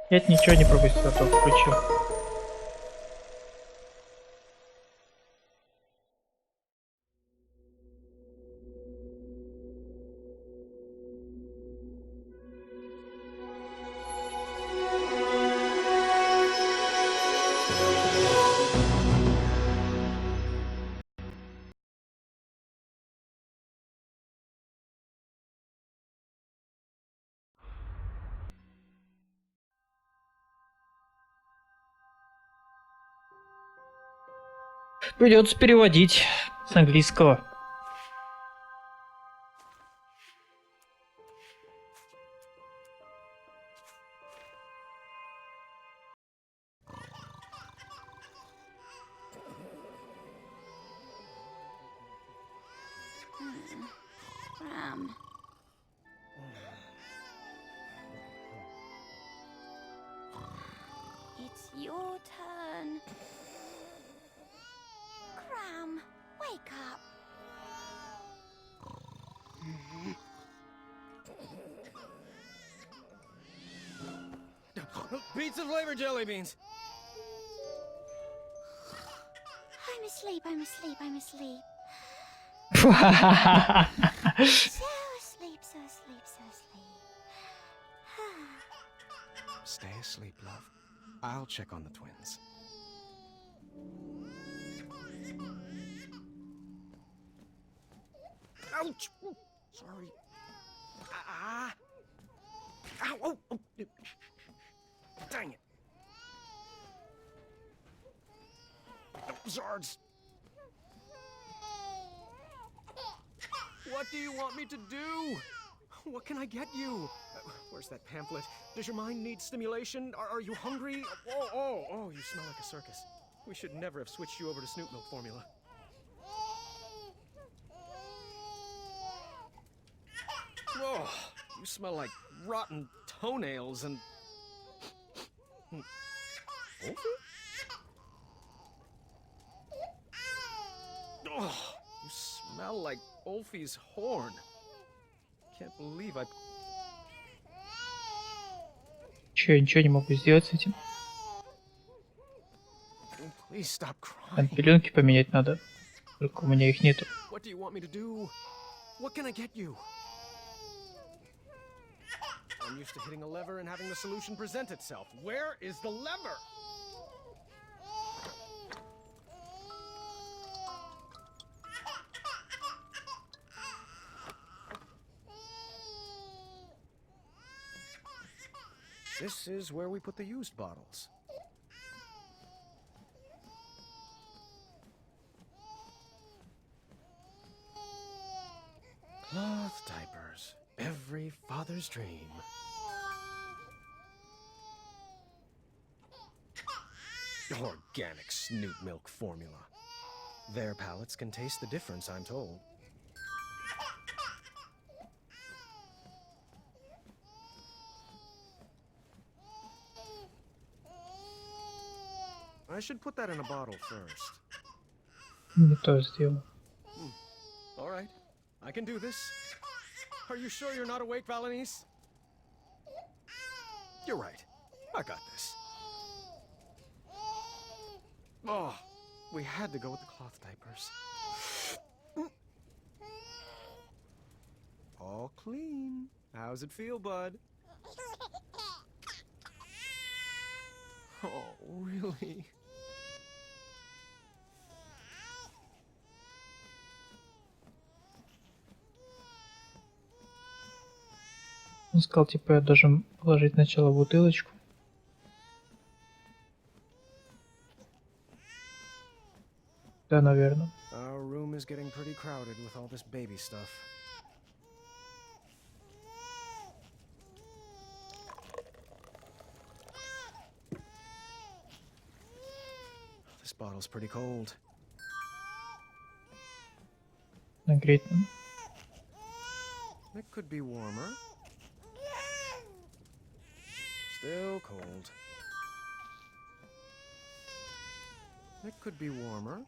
Я ничего не пропустил, только включил. Придется переводить с английского. Ram. It's your turn. Cram, wake up. Pizza flavor jelly beans. I'm asleep, I'm asleep, I'm asleep. So asleep, so asleep, so asleep. Stay asleep, love. I'll check on the twins. Ouch! Sorry. Ah! Ow! Oh! Oh. Dang it! Zards! What do you want me to do? What can I get you? Where's that pamphlet? Does your mind need stimulation? Are you hungry? Oh, you smell like a circus. We should never have switched you over to Snoop Milk formula. Oh, you smell like rotten toenails and... Wolfie? Oh, you smell like Wolfie's horn. Can't believe I... Че, я ничего не могу сделать с этим. Please stop Там crying. пеленки поменять надо. Только у меня их нету. What do you want me to do? What can I get you? I'm used to hitting a lever and having the solution present itself. Where is the lever? This is where we put the used bottles. Cloth diapers. Every father's dream. Organic Snoop Milk formula. Their palates can taste the difference, I'm told. I should put that in a bottle first. Не то сделал. All right, I can do this. Are you sure you're not awake, Valenice? You're right. I got this. Oh, we had to go with the cloth diapers. All clean. How's it feel, bud? Oh, really? Он сказал, типа, я должен положить сначала бутылочку. Да, наверное. Our room is getting pretty crowded with all this baby stuff. This bottle's pretty cold. Нагреть надо. It could be warmer. Still cold. It could be warmer.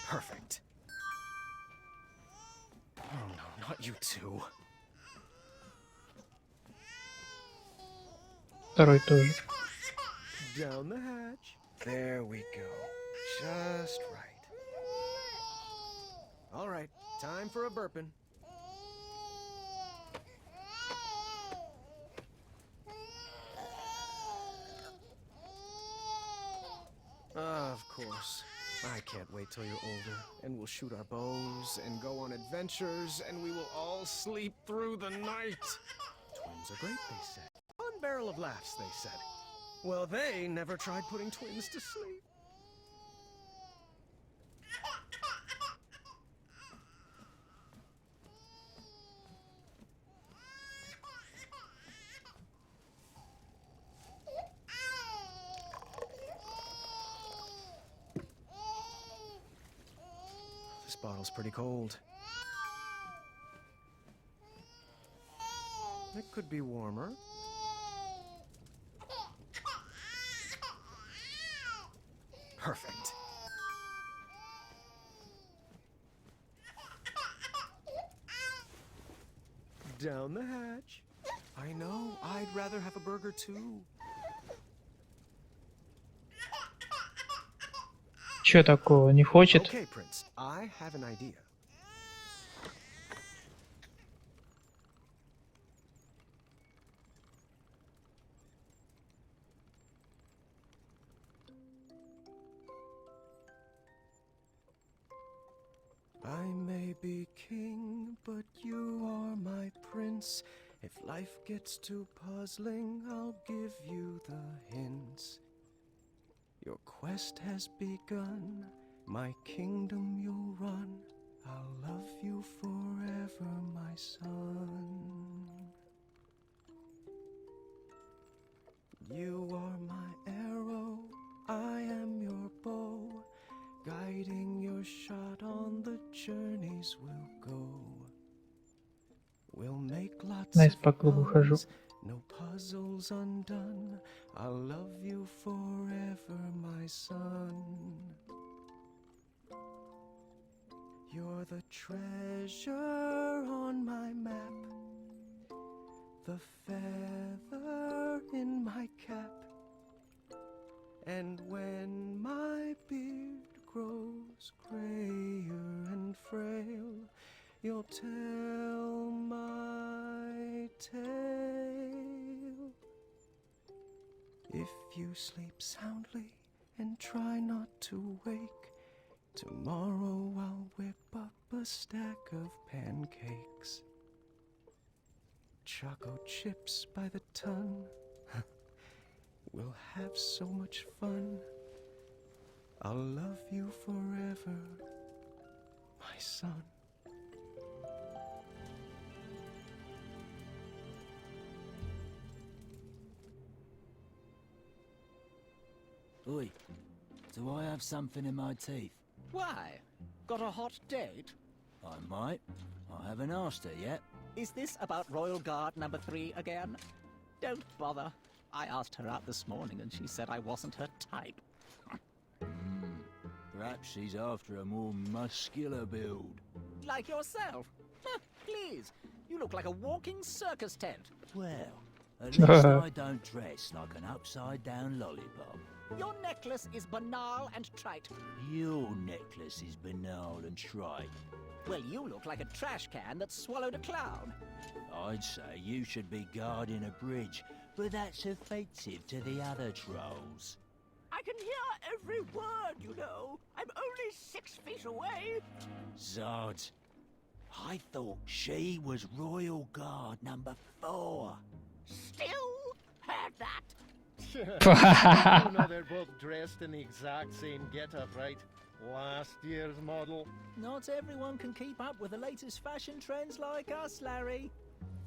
Perfect. Oh, no. Not you too. Второй тоже. Down the hatch. There we go. Just right. All right, time for a burping. Of course. I can't wait till you're older, and we'll shoot our bows and go on adventures, and we will all sleep through the night. Twins are great, they said. One barrel of laughs, they said. Well, they never tried putting twins to sleep. This bottle's pretty cold. It could be warmer. Perfect. Down the hatch. I know, I'd rather have a burger too. Чё такого, не хочет? Okay, Prince, I have an idea. I may be king, but you are my prince. If life gets too puzzling, I'll give you the hints. Your quest has begun, my kingdom you'll run. I'll love you forever, my son. You are my arrow, I am your bow. Guiding your shot on the journeys we'll go. We'll make lots Nice, of по кругу хожу. puns, no puzzles undone. I'll love you forever, my son. You're the treasure on my map, the feather in my cap. And when my beard grows grayer and frail, you'll tell my tale. If you sleep soundly and try not to wake, tomorrow I'll whip up a stack of pancakes. Choco chips by the ton. We'll have so much fun. I'll love you forever, my son. Oi, do I have something in my teeth? Why? Got a hot date? I might. I haven't asked her yet. Is this about Royal Guard number 3 again? Don't bother. I asked her out this morning and she said I wasn't her type. Perhaps she's after a more muscular build. Like yourself. Please, you look like a walking circus tent. Well, at least I don't dress like an upside-down lollipop. Your necklace is banal and trite. Your necklace is banal and trite. Well, you look like a trash can that swallowed a clown. I'd say you should be guarding a bridge, but that's offensive to the other trolls. I can hear every word, you know. I'm only 6 feet away. Zods, I thought she was Royal Guard number 4. Still heard that. You know they're both dressed in the exact same getup, right? Last year's model. Not everyone can keep up with the latest fashion trends like us, Larry.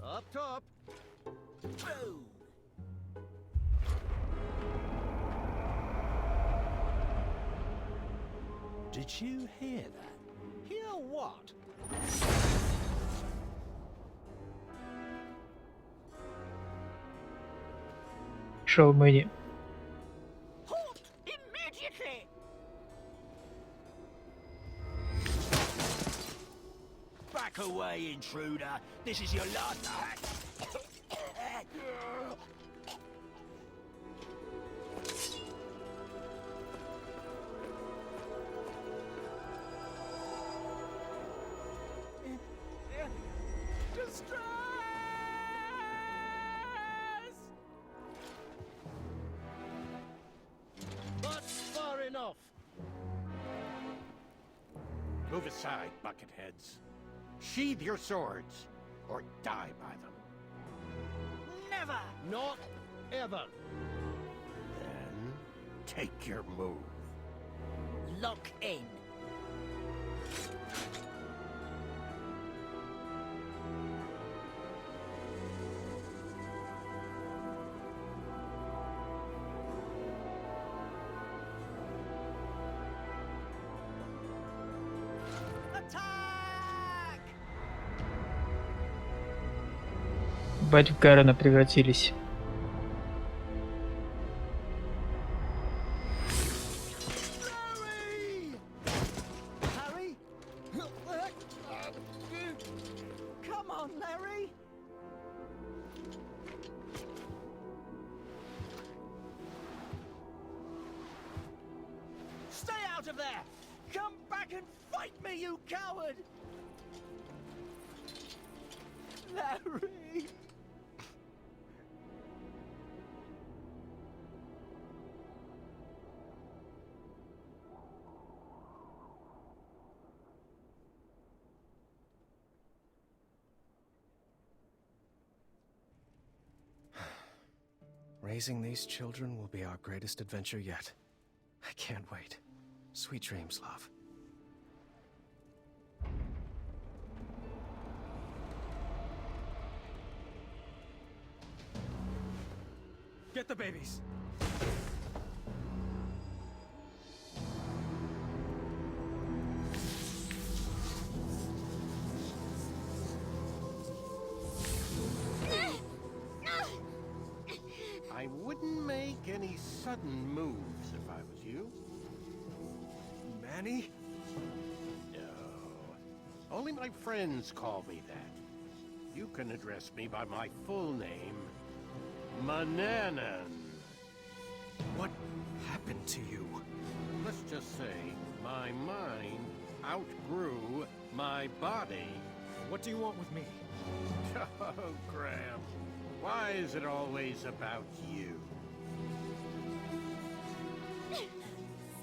Up top. Boom! Did you hear that? Hear what? Шел Мэдди. Halt immediately! Back away! away, intruder. This is your last... That's far enough. Move aside, bucketheads. Sheathe your swords, or die by them. Never! Not ever. Then take your move. Lock in. Attack! Бать в Гарена превратились. Harry? Come on, Larry! Stay out of there! Come back and fight me, you coward! Larry! Raising these children will be our greatest adventure yet. I can't wait. Sweet dreams, love. Get the babies! I wouldn't make any sudden moves if I was you. Manny? No. Only my friends call me that. You can address me by my full name, Mananan. What happened to you? Let's just say my mind outgrew my body. What do you want with me? Oh, Graham. Why is it always about you?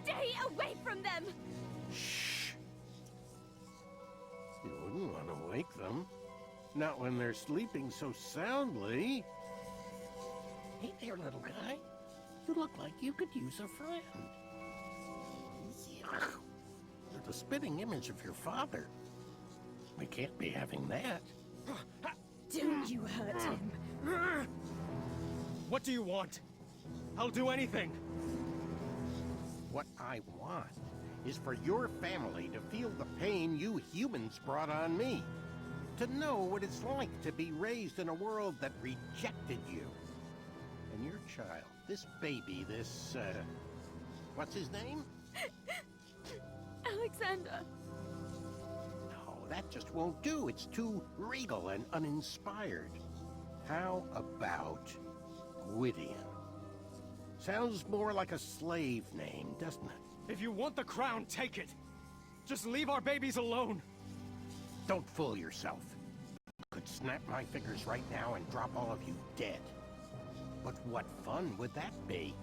Stay away from them! Shh. You wouldn't want to wake them. Not when they're sleeping so soundly. Hey there, little guy. You look like you could use a friend. Yuck. You're the spitting image of your father. We can't be having that. Don't you hurt him. What do you want? I'll do anything. What I want is for your family to feel the pain you humans brought on me. To know what it's like to be raised in a world that rejected you. And your child, this baby, what's his name? Alexander. No, that just won't do. It's too regal and uninspired. How about Gwydion? Sounds more like a slave name, doesn't it? If you want the crown, take it. Just leave our babies alone. Don't fool yourself. Could snap my fingers right now and drop all of you dead. But what fun would that be?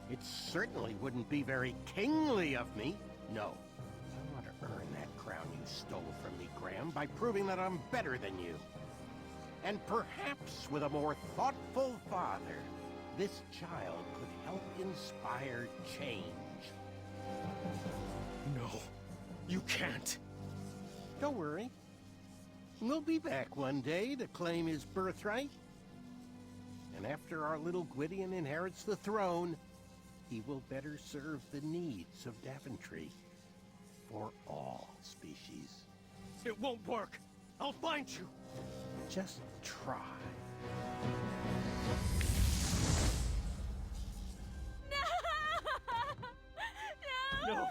It certainly wouldn't be very kingly of me. No. I want to earn that crown you stole from me, Graham, by proving that I'm better than you. And perhaps with a more thoughtful father, this child could help inspire change. No, you can't. Don't worry. We'll be back one day to claim his birthright. And after our little Gwydion inherits the throne, he will better serve the needs of Daventry for all species. It won't work. I'll find you. Just try. No. No!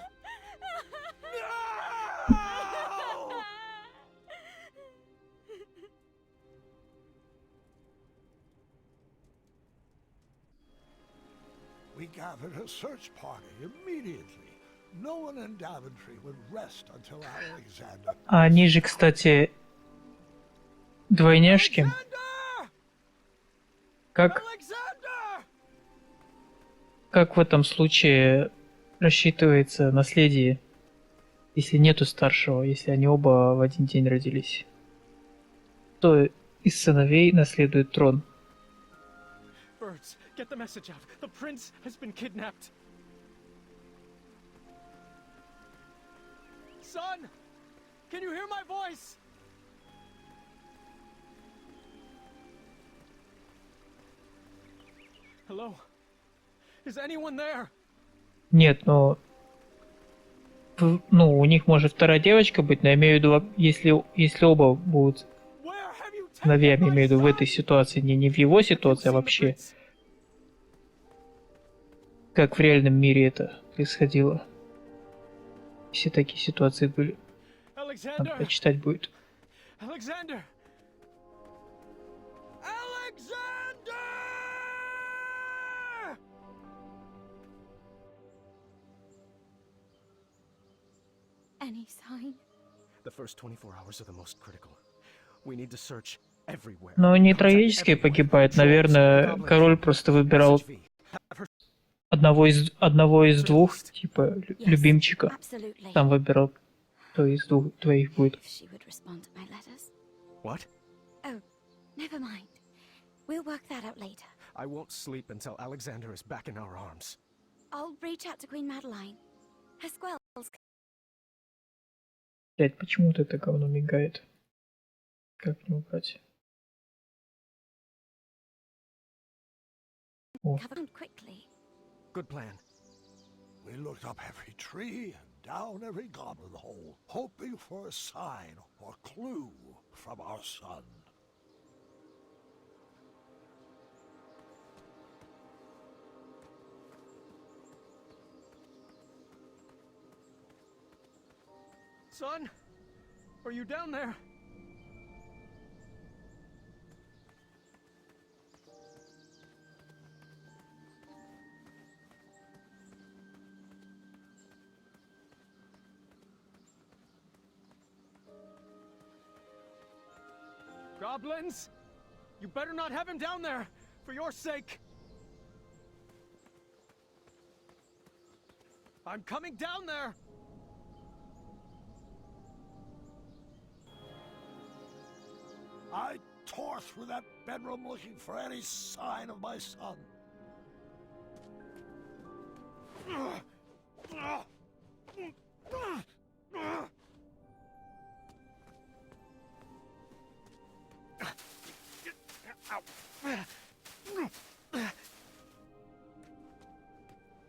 We gathered a search party immediately. No one in Daventry would rest until Alexander. А они же, кстати, двойняшки. Alexander! Как, Alexander! как в этом случае рассчитывается наследие, если нету старшего, если они оба в один день родились? Кто из сыновей наследует трон? Birds, get the message out. The prince has been kidnapped. Son! Can you hear my voice? Hello? Is anyone there? Нет, но... Ну, у них может вторая девочка быть, но я имею в виду, если оба будут Where have you taken сыновьями, my имею в виду в son? этой ситуации, не в его Have you ситуации, а seen the вообще, prince? как в реальном мире это происходило. Все такие ситуации были. Надо Alexander! почитать будет. Alexander! Alexander! Any sign? The first 24 hours are the most critical. We need to search everywhere. Но не Contact трагически everywhere. погибает. Trolls, Наверное, goblins, король просто выбирал message V. Have her одного из двух, типа, Yes, любимчика. absolutely. Там выбирал, кто из двоих будет. If she would respond to my letters. What? Oh, never mind. We'll work that out later. I won't sleep until Alexander is back in our arms. I'll reach out to Queen Madeline. Her squells. Блять, почему-то это говно мигает. Как не убрать? О, Cover quickly. Good plan. We looked up every tree and down every goblin hole, hoping for a sign or clue from our son. Son? Are you down there? Goblins? You better not have him down there, for your sake. I'm coming down there. I tore through that bedroom looking for any sign of my son.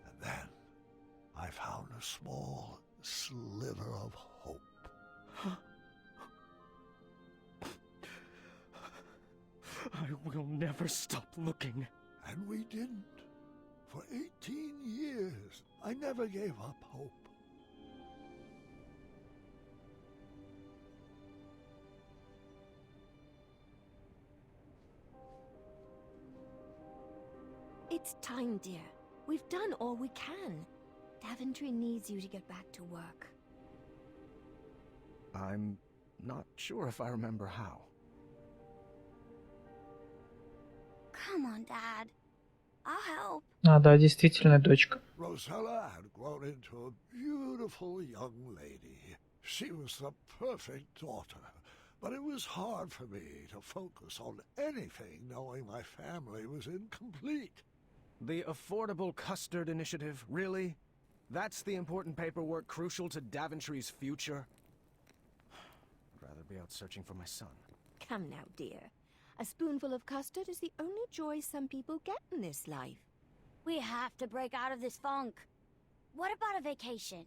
And then I found a small sliver of hope. I will never stop looking. And we didn't. For 18 years, I never gave up hope. It's time, dear. We've done all we can. Daventry needs you to get back to work. I'm not sure if I remember how. Come on, Dad. I'll help. а, да, действительно, дочка. Rosella had grown into a beautiful young lady. She was the perfect daughter, but it was hard for me to focus on anything knowing my family was incomplete. The Affordable Custard Initiative, really? That's the important paperwork crucial to Daventry's future? I'd rather be out searching for my son. Come now, dear. A spoonful of custard is the only joy some people get in this life. We have to break out of this funk. What about a vacation?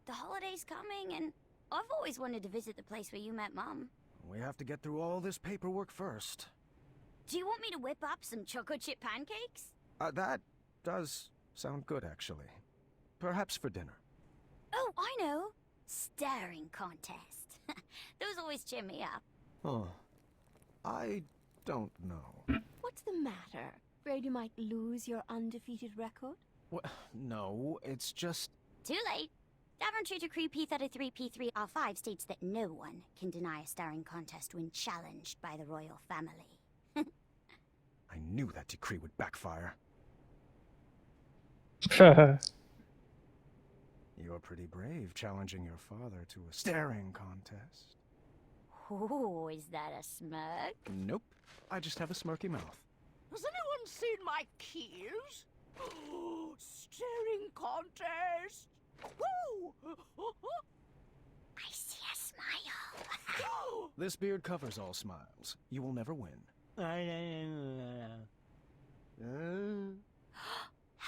The holiday's coming, and I've always wanted to visit the place where you met Mom. We have to get through all this paperwork first. Do you want me to whip up some chocolate chip pancakes? That does sound good, actually. Perhaps for dinner. Oh, I know. Staring contest. Those always cheer me up. Oh, I don't know. What's the matter? Afraid you might lose your undefeated record? No, it's just... Too late. Daventry Decree P33P3R5 states that no one can deny a starring contest when challenged by the royal family. I knew that decree would backfire. You're pretty brave, challenging your father to a staring contest. Oh, is that a smirk? Nope. I just have a smirky mouth. Has anyone seen my keys? Staring contest! Woo! I see a smile. This beard covers all smiles. You will never win. Have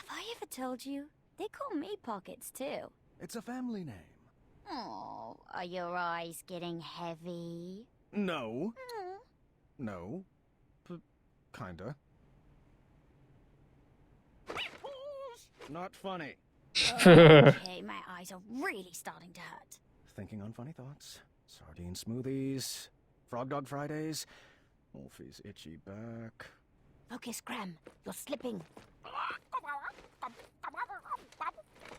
I ever told you? They call me Pockets too. It's a family name. Oh, are your eyes getting heavy? No. Mm. No. Kinda. Not funny. Okay, my eyes are really starting to hurt. Thinking on funny thoughts. Sardine smoothies. Frog Dog Fridays. Wolfie's itchy back. Focus, Graham. You're slipping.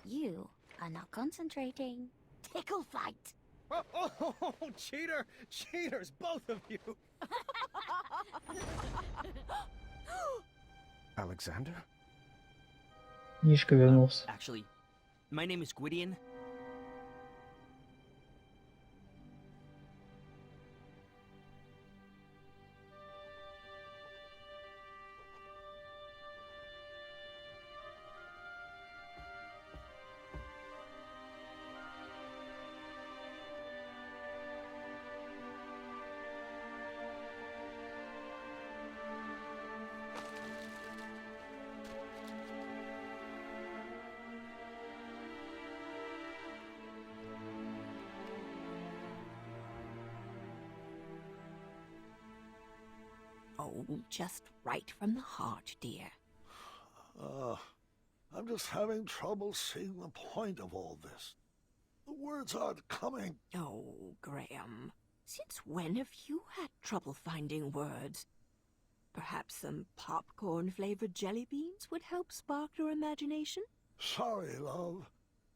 You are not concentrating. Tickle fight. Oh, cheater! Cheaters, both of you! Alexander? Мишка вернулся. Actually, my name is Gwydion. Oh, just right from the heart, dear. I'm just having trouble seeing the point of all this. The words aren't coming. Oh, Graham. Since when have you had trouble finding words? Perhaps some popcorn-flavored jelly beans would help spark your imagination? Sorry, love,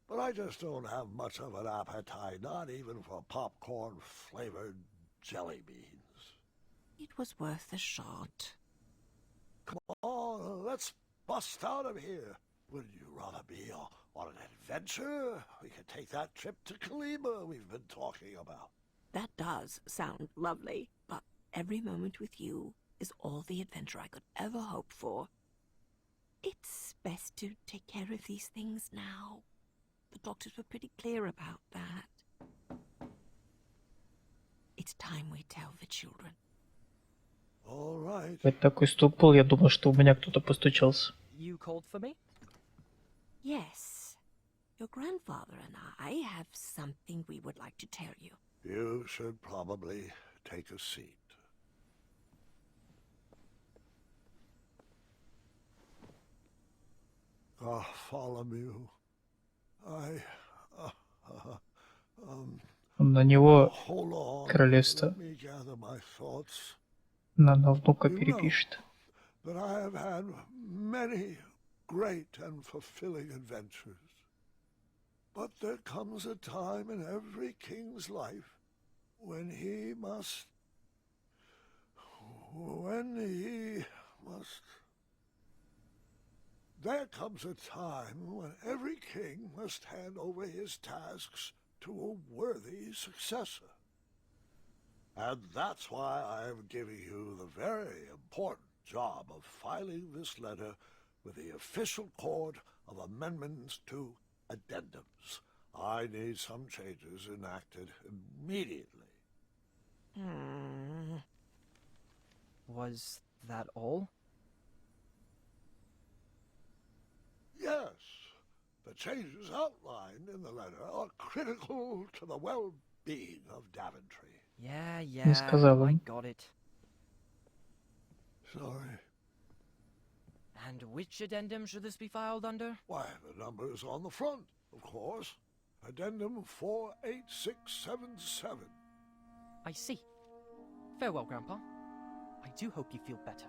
but I just don't have much of an appetite, not even for popcorn-flavored jelly beans. It was worth a shot. Come on, let's bust out of here. Would you rather be on an adventure? We could take that trip to Kalima we've been talking about. That does sound lovely, but every moment with you is all the adventure I could ever hope for. It's best to take care of these things now. The doctors were pretty clear about that. It's time we tell the children. All right. Это такой стук был, я думал, что у меня кто-то постучался. You called for me? Yes, your grandfather and I have something we would like to tell you. You should probably take a seat. Bartholomew, На него hold on. королевство Let me gather my thoughts. на внука перепишет. But I have had many great and fulfilling adventures. But there comes a time in every king's life when he must... There comes a time when every king must hand over his tasks to a worthy successor. And that's why I am giving you the very important job of filing this letter with the official court of amendments to addendums. I need some changes enacted immediately. Was that all? Yes, the changes outlined in the letter are critical to the well-being of Daventry. Yeah, сказал I он. got it. Sorry. And which addendum should this be filed under? Why, the number's on the front, of course. Addendum 48677. I see. Farewell, Grandpa. I do hope you feel better.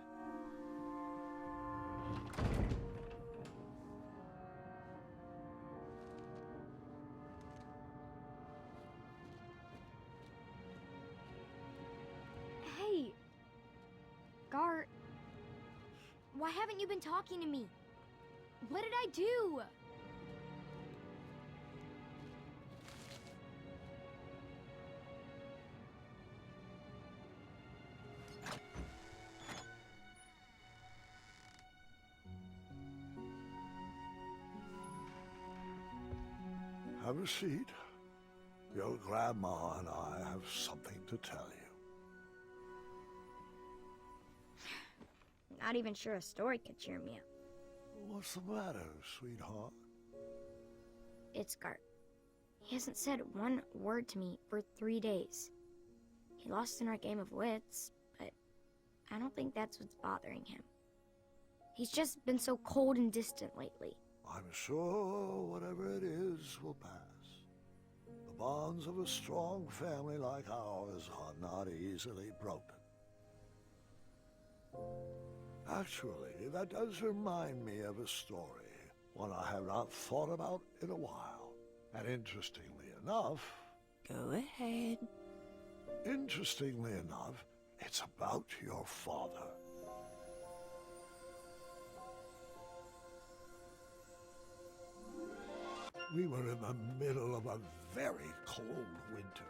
Why haven't you been talking to me? What did I do? Have a seat. Your grandma and I have something to tell you. Not even sure a story could cheer me up. What's the matter, sweetheart? It's Gart. He hasn't said one word to me for 3 days. He lost in our game of wits, but I don't think that's what's bothering him. He's just been so cold and distant lately. I'm sure whatever it is will pass. The bonds of a strong family like ours are not easily broken. Actually, that does remind me of a story, one I have not thought about in a while. And interestingly enough... Go ahead. Interestingly enough, it's about your father. We were in the middle of a very cold winter,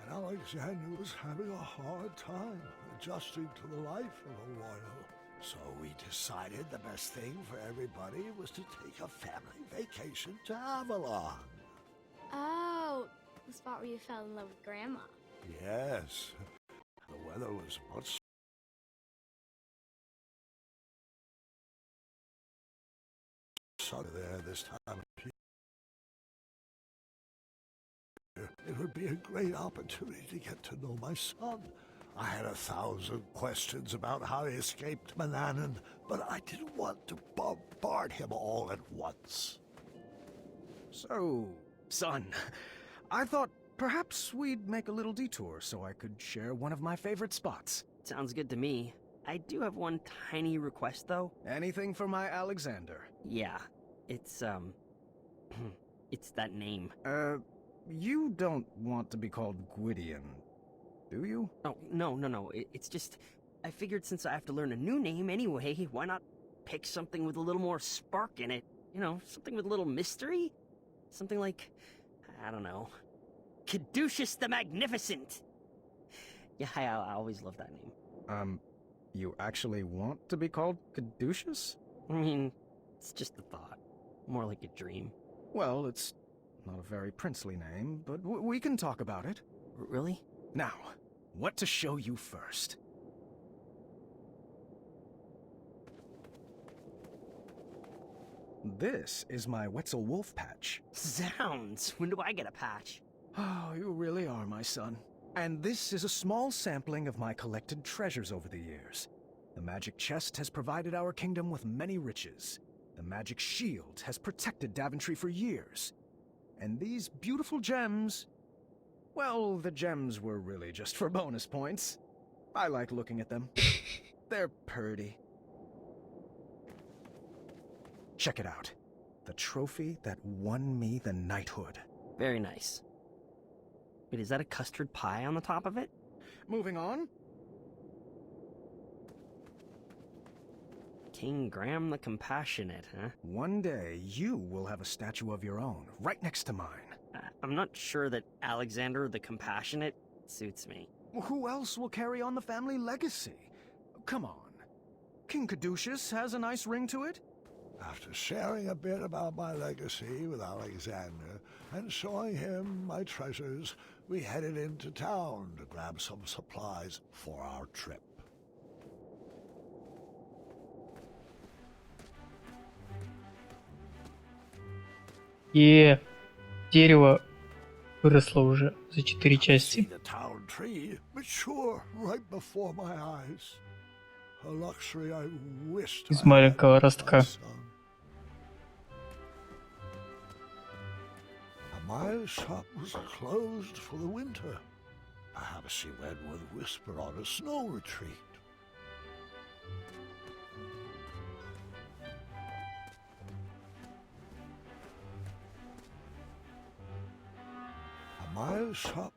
and Alexander was having a hard time adjusting to the life of a royal. So we decided the best thing for everybody was to take a family vacation to Avalon. Oh, the spot where you fell in love with Grandma. Yes, the weather was much sunnier there this time of year. It would be a great opportunity to get to know my son. I had 1,000 questions about how he escaped Manannan, but I didn't want to bombard him all at once. So, son, I thought perhaps we'd make a little detour so I could share one of my favorite spots. Sounds good to me. I do have one tiny request, though. Anything for my Alexander. Yeah, it's, it's that name. You don't want to be called Gwydion, do you? Oh, no. It's just, I figured since I have to learn a new name anyway, why not pick something with a little more spark in it? You know, something with a little mystery? Something like, I don't know, Caduceus the Magnificent! Yeah, I always love that name. You actually want to be called Caduceus? I mean, it's just a thought. More like a dream. Well, it's not a very princely name, but we can talk about it. Really? Now, what to show you first? This is my Wetzel Wolf patch. Zounds! When do I get a patch? Oh, you really are my son. And this is a small sampling of my collected treasures over the years. The magic chest has provided our kingdom with many riches. The magic shield has protected Daventry for years. And these beautiful gems... well, the gems were really just for bonus points. I like looking at them. They're purty. Check it out. The trophy that won me the knighthood. Very nice. Wait, is that a custard pie on the top of it? Moving on. King Graham the Compassionate, huh? One day, you will have a statue of your own, right next to mine. I'm not sure that Alexander the Compassionate suits me. Who else will carry on the family legacy? Come on. King Caduceus has a nice ring to it. After sharing a bit about my legacy with Alexander and showing him my treasures, we headed into town to grab some supplies for our trip. Дерево выросло уже за 4 See части. the town tree mature right before my eyes. A luxury I wished Из I маленького had for my ростка. son. My shop was closed for the winter. Perhaps she went with Whisper on a snow retreat. My shop...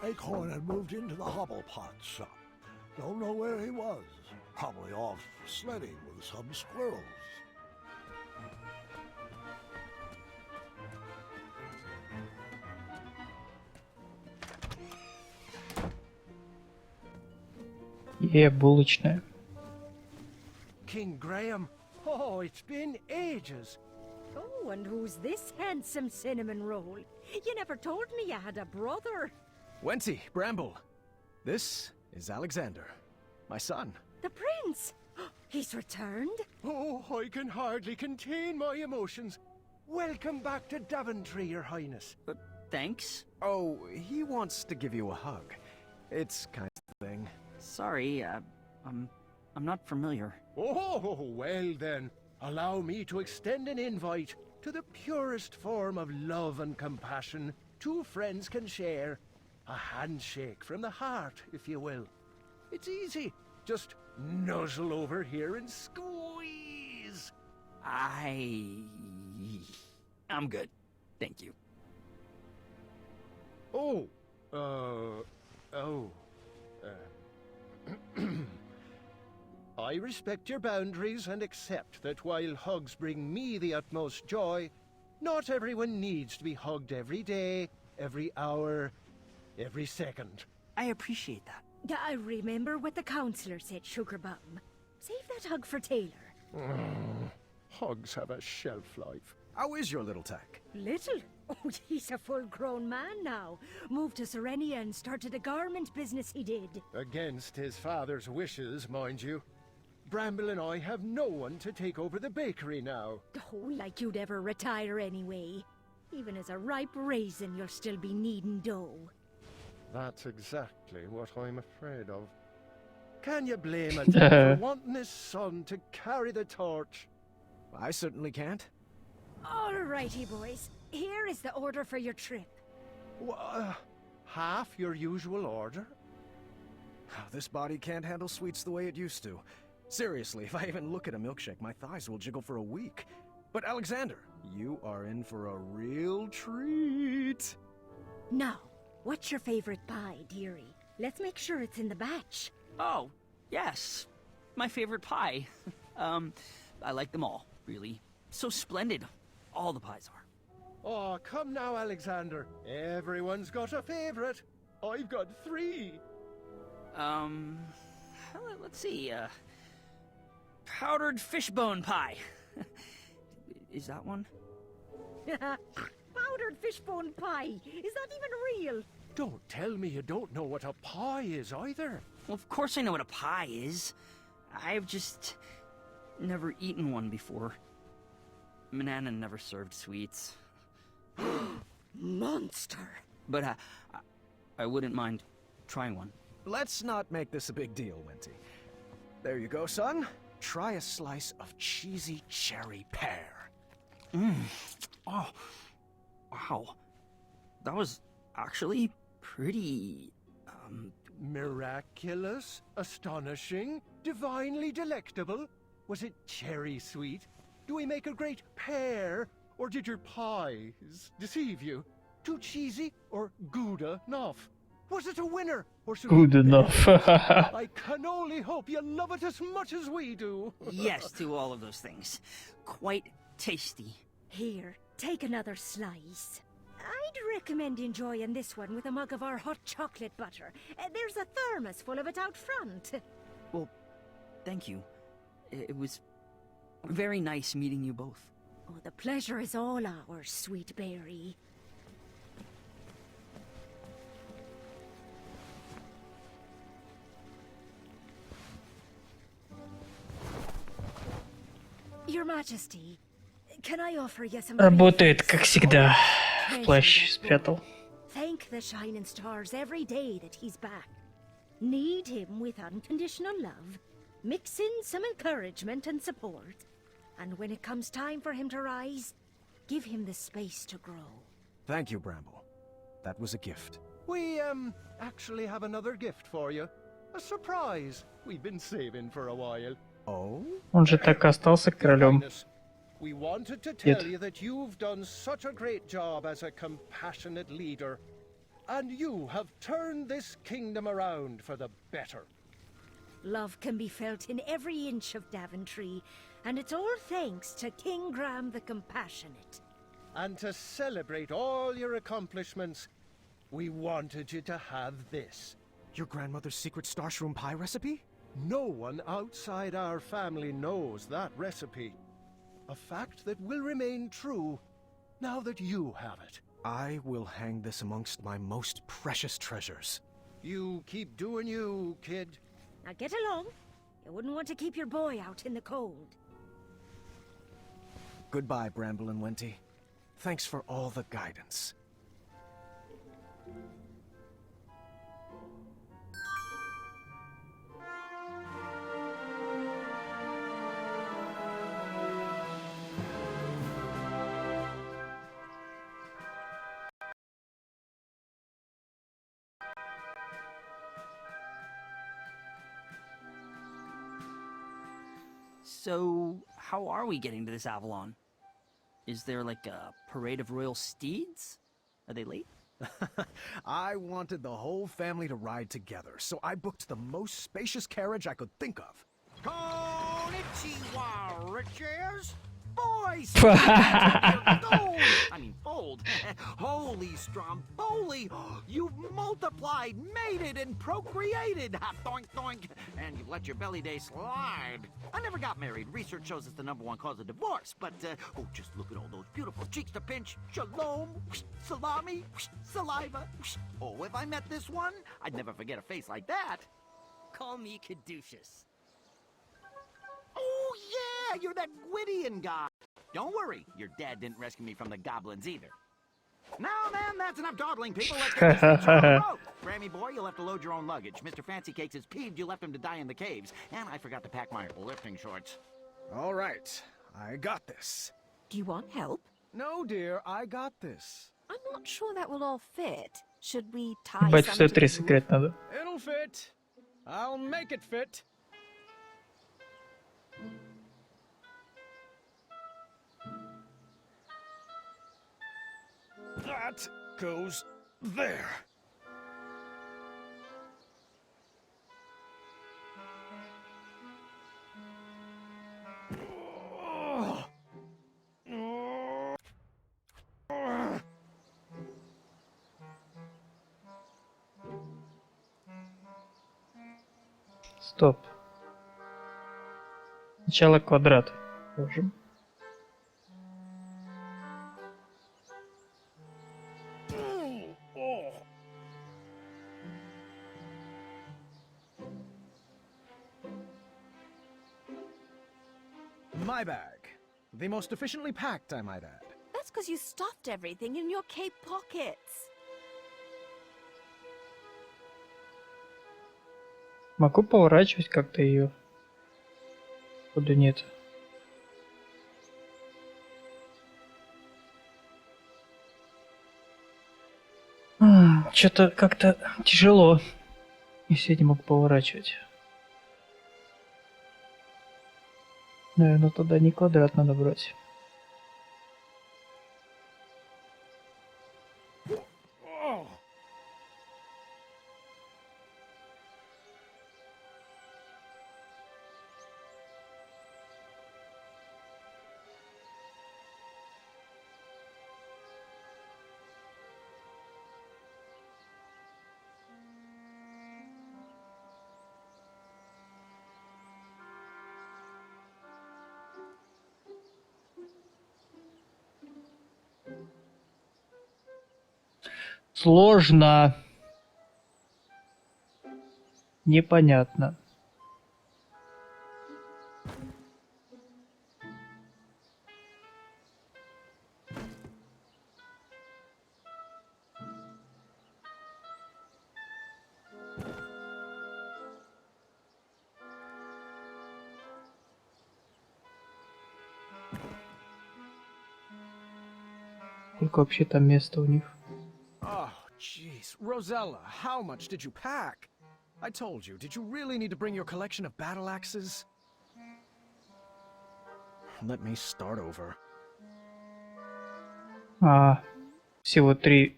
Acorn had moved into the Hobblepot shop. Don't know where he was. Probably off sledding with some squirrels. Булочная. King Graham. Oh, it's been ages. Oh, and who's this handsome cinnamon roll? You never told me you had a brother. Wenty, Bramble. This is Alexander, my son. The prince! He's returned? Oh, I can hardly contain my emotions. Welcome back to Daventry, Your Highness. Thanks. Oh, he wants to give you a hug. It's kind of thing. Sorry, I'm not familiar. Oh, well then. Allow me to extend an invite to the purest form of love and compassion two friends can share. A handshake from the heart, if you will. It's easy. Just nuzzle over here and squeeze. I'm good. Thank you. I respect your boundaries and accept that while hugs bring me the utmost joy, not everyone needs to be hugged every day, every hour, every second. I appreciate that. I remember what the counselor said, Sugar Bum. Save that hug for Taylor. Hugs have a shelf life. How is your little tack? Little? Oh, he's a full-grown man now. Moved to Serenia and started a garment business he did. Against his father's wishes, mind you. Bramble and I have no one to take over the bakery now. Oh, like you'd ever retire anyway. Even as a ripe raisin, you'll still be kneading dough. That's exactly what I'm afraid of. Can you blame a dad for wanting his son to carry the torch? I certainly can't. Alrighty, boys. Here is the order for your trip. Half your usual order? This body can't handle sweets the way it used to. Seriously, if I even look at a milkshake, my thighs will jiggle for a week. But Alexander, you are in for a real treat. Now, what's your favorite pie, dearie? Let's make sure it's in the batch. Oh, yes. My favorite pie. I like them all, really. So splendid. All the pies are. Oh, come now, Alexander. Everyone's got a favorite. I've got 3. Let's see, powdered fishbone pie. Is that one? Powdered fishbone pie. Is that even real? Don't tell me you don't know what a pie is either. Well, of course I know what a pie is. I've just never eaten one before. Manana never served sweets. Monster. But I wouldn't mind trying one. Let's not make this a big deal, Wenty. There you go, son. Try a slice of cheesy cherry pear. Oh, wow. That was actually pretty, Miraculous, astonishing, divinely delectable. Was it cherry sweet? Do we make a great pear? Or did your pies deceive you? Too cheesy or good enough? Was it a winner or Good enough. I can only hope you love it as much as we do. Yes to all of those things. Quite tasty. Here, take another slice. I'd recommend enjoying this one with a mug of our hot chocolate butter. There's a thermos full of it out front. Well, thank you. It was very nice meeting you both. Oh, the pleasure is all ours, sweet berry. Your Majesty, can I offer you some... Работает, как всегда. В плащ спрятал. Thank the shining stars every day that he's back. Need him with unconditional love. Mix in some encouragement and support. And when it comes time for him to rise, give him the space to grow. Thank you, Bramble. That was a gift. We, actually have another gift for you. A surprise we've been saving for a while. Oh? Он же так и остался королем. We wanted to tell you that you've done such a great job as a compassionate leader. And you have turned this kingdom around for the better. Love can be felt in every inch of Daventry, and it's all thanks to King Graham the Compassionate. And to celebrate all your accomplishments, we wanted you to have this. Your grandmother's secret starshroom pie recipe? No one outside our family knows that recipe. A fact that will remain true now that you have it. I will hang this amongst my most precious treasures. You keep doing you, kid. Now get along. You wouldn't want to keep your boy out in the cold. Goodbye, Bramble and Wenty. Thanks for all the guidance. So, how are we getting to this Avalon? Is there like a parade of royal steeds? Are they late? I wanted the whole family to ride together, so I booked the most spacious carriage I could think of. Konnichiwa, riches! Boys! I mean, fold. Holy Stromboli! You've multiplied, mated, and procreated! Doink, doink! And you've let your belly day slide. I never got married. Research shows it's the #1 cause of divorce. But, oh, just look at all those beautiful cheeks to pinch. Shalom, salami, saliva. Oh, if I met this one, I'd never forget a face like that. Call me Caduceus. Oh, yeah, you're that Gwydion guy. Don't worry, your dad didn't rescue me from the goblins either. Now, man, that's enough dawdling, people. Let's get this thing on the road. Grammy boy, you'll have to load your own luggage. Mr. Fancy Cakes is peeved you left him to die in the caves. And I forgot to pack my lifting shorts. All right, I got this. Do you want help? No, dear, I got this. I'm not sure that will all fit. Should we tie Ебать, some все to три the секрет надо. It'll fit. I'll make it fit. That goes there. Стоп. Сначала квадрат. Ложим. My bag. The most efficiently packed, I might add. That's because you stuffed everything in your cape pockets. Могу поворачивать как-то ее. Походу нет. Что-то как-то тяжело, если я не могу поворачивать. Наверное, туда не квадрат надо брать. Сложно. Непонятно. Сколько вообще там места у них? Oh, jeez. Rosella, how much did you pack? I told you, did you really need to bring your collection of battle axes? Let me start over. Всего 3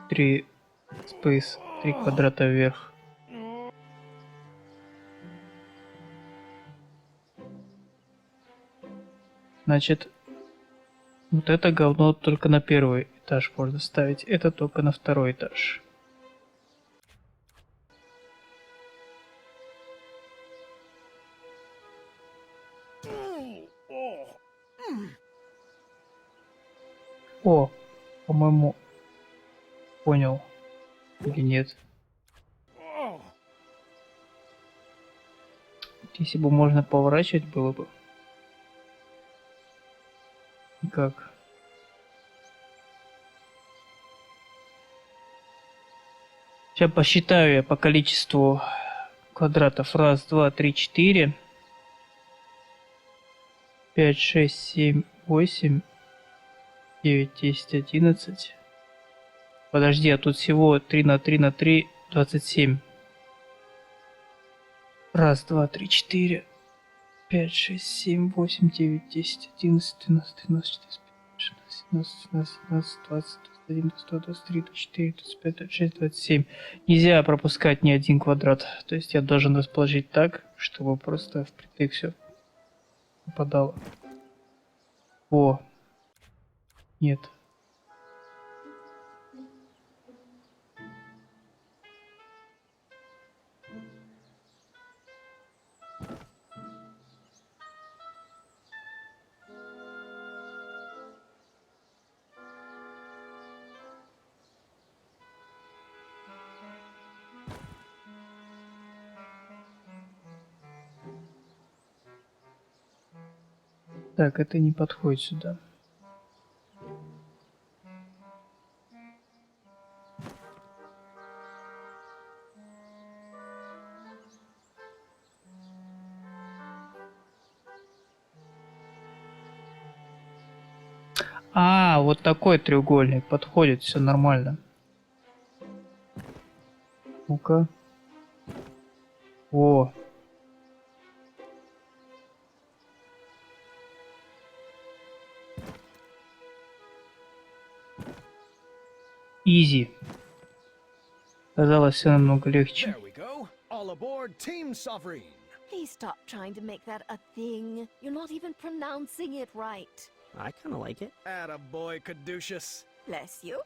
3 space, 3 квадрата вверх. Значит, вот это говно только на первый этаж можно ставить, это только на второй этаж. О, по-моему, понял. Или нет? Если бы можно поворачивать, было бы. Как? Сейчас посчитаю я по количеству квадратов. 1, 2, 3, 4. 5, 6, 7, 8. 9, 10, 11. Подожди, а тут всего 3 на 3 на 3, 27. 1, 2, 3, 4. 5, 6, 7, 8, 9, 10, 11, 12, 13, 14, 15, 16, 17, 18, 19, 20, 21, 22, 23, 24, 25, 26, 27. Нельзя пропускать ни один квадрат. То есть я должен расположить так, чтобы просто впритык все попадало. О. Нет. Так, это не подходит сюда. А, вот такой треугольник подходит, все нормально. Ну-ка. О. Изи. Казалось, все намного легче. There we go. All aboard Team Sovereign. Please stop trying to make that a thing. You're not even pronouncing it right. I kind of like it. Attaboy, Caduceus. Bless you.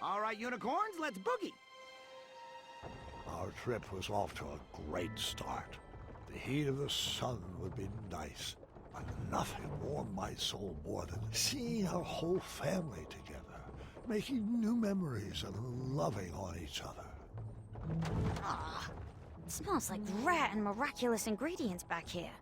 All right, unicorns, let's boogie. Our trip was off to a great start. The heat of the sun would be nice, but nothing warmed my soul more than seeing our whole family together, making new memories and loving on each other. Ah, it smells like rare and miraculous ingredients back here.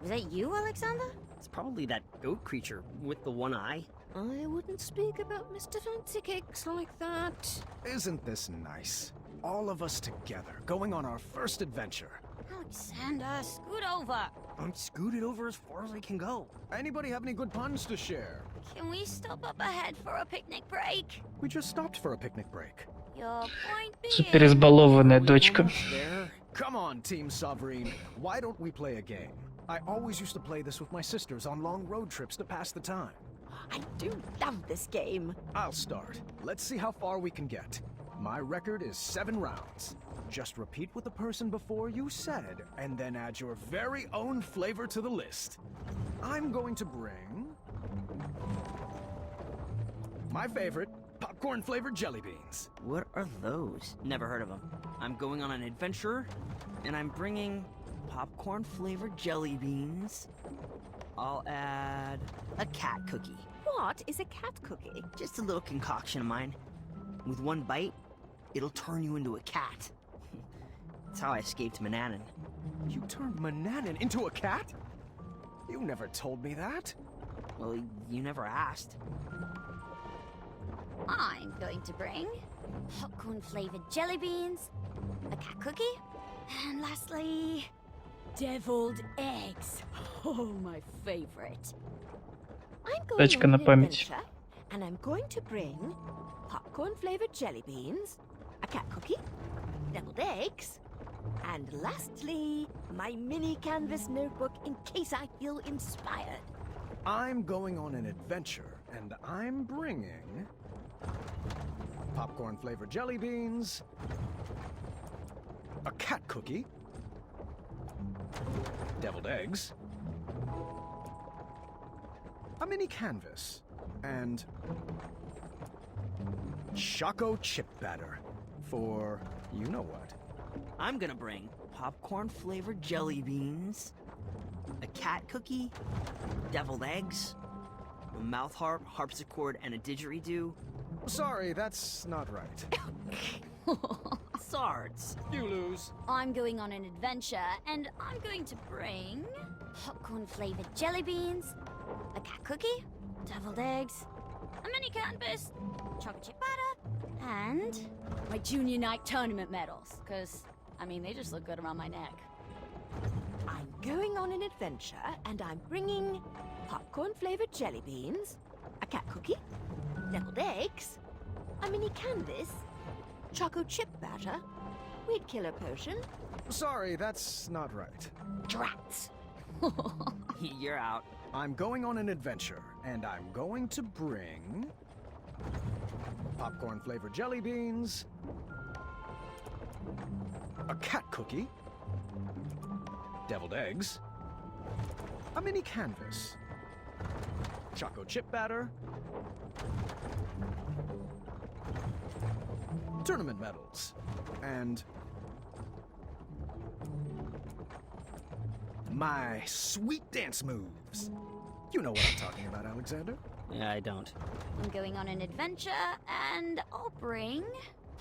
Was that you, Alexander? It's probably that goat creature with the one eye. I wouldn't speak about Mr. Fancy Cakes like that. Isn't this nice? All of us together, going on our first adventure. Alexander, scoot over. I'm scooted over as far as I can go. Anybody have any good puns to share? Can we stop up ahead for a picnic break? We just stopped for a picnic break. Your point Супер being... избалованная дочка. There. Come on, Team Sovereign. Why don't we play a game? I always used to play this with my sisters on long road trips to pass the time. I do love this game. I'll start. Let's see how far we can get. My record is 7 rounds. Just repeat what the person before you said, and then add your very own flavor to the list. I'm going to bring... my favorite, popcorn-flavored jelly beans. What are those? Never heard of them. I'm going on an adventure, and I'm bringing popcorn-flavored jelly beans. I'll add a cat cookie. What is a cat cookie? Just a little concoction of mine. With one bite, it'll turn you into a cat. That's how I escaped Manannan. You turned Manannan into a cat? You never told me that. Well, you never asked. I'm going to bring popcorn-flavored jelly beans, a cat cookie, and lastly... Deviled eggs. Oh, my favorite. I'm going Дочка on на an память. adventure, and I'm going to bring popcorn-flavored jelly beans, a cat cookie, deviled eggs, and lastly, my mini canvas notebook in case I feel inspired. I'm going on an adventure, and I'm bringing popcorn-flavored jelly beans, a cat cookie, deviled eggs, a mini canvas, and choco chip batter for you-know-what. I'm gonna bring popcorn-flavored jelly beans, a cat cookie, deviled eggs, a mouth harp, harpsichord, and a didgeridoo. Sorry, that's not right. Sards. You lose. I'm going on an adventure, and I'm going to bring popcorn-flavored jelly beans, a cat cookie, deviled eggs, a mini canvas, chocolate chip batter, and my junior night tournament medals. Because, I mean, they just look good around my neck. I'm going on an adventure, and I'm bringing popcorn-flavored jelly beans, a cat cookie, deviled eggs, a mini canvas, choco chip batter, weed killer potion. Sorry, that's not right. Drats. You're out. I'm going on an adventure, and I'm going to bring popcorn-flavored jelly beans, a cat cookie, deviled eggs, a mini canvas, choco chip batter, tournament medals, and my sweet dance moves. You know what I'm talking about, Alexander. Yeah, I don't. I'm going on an adventure, and I'll bring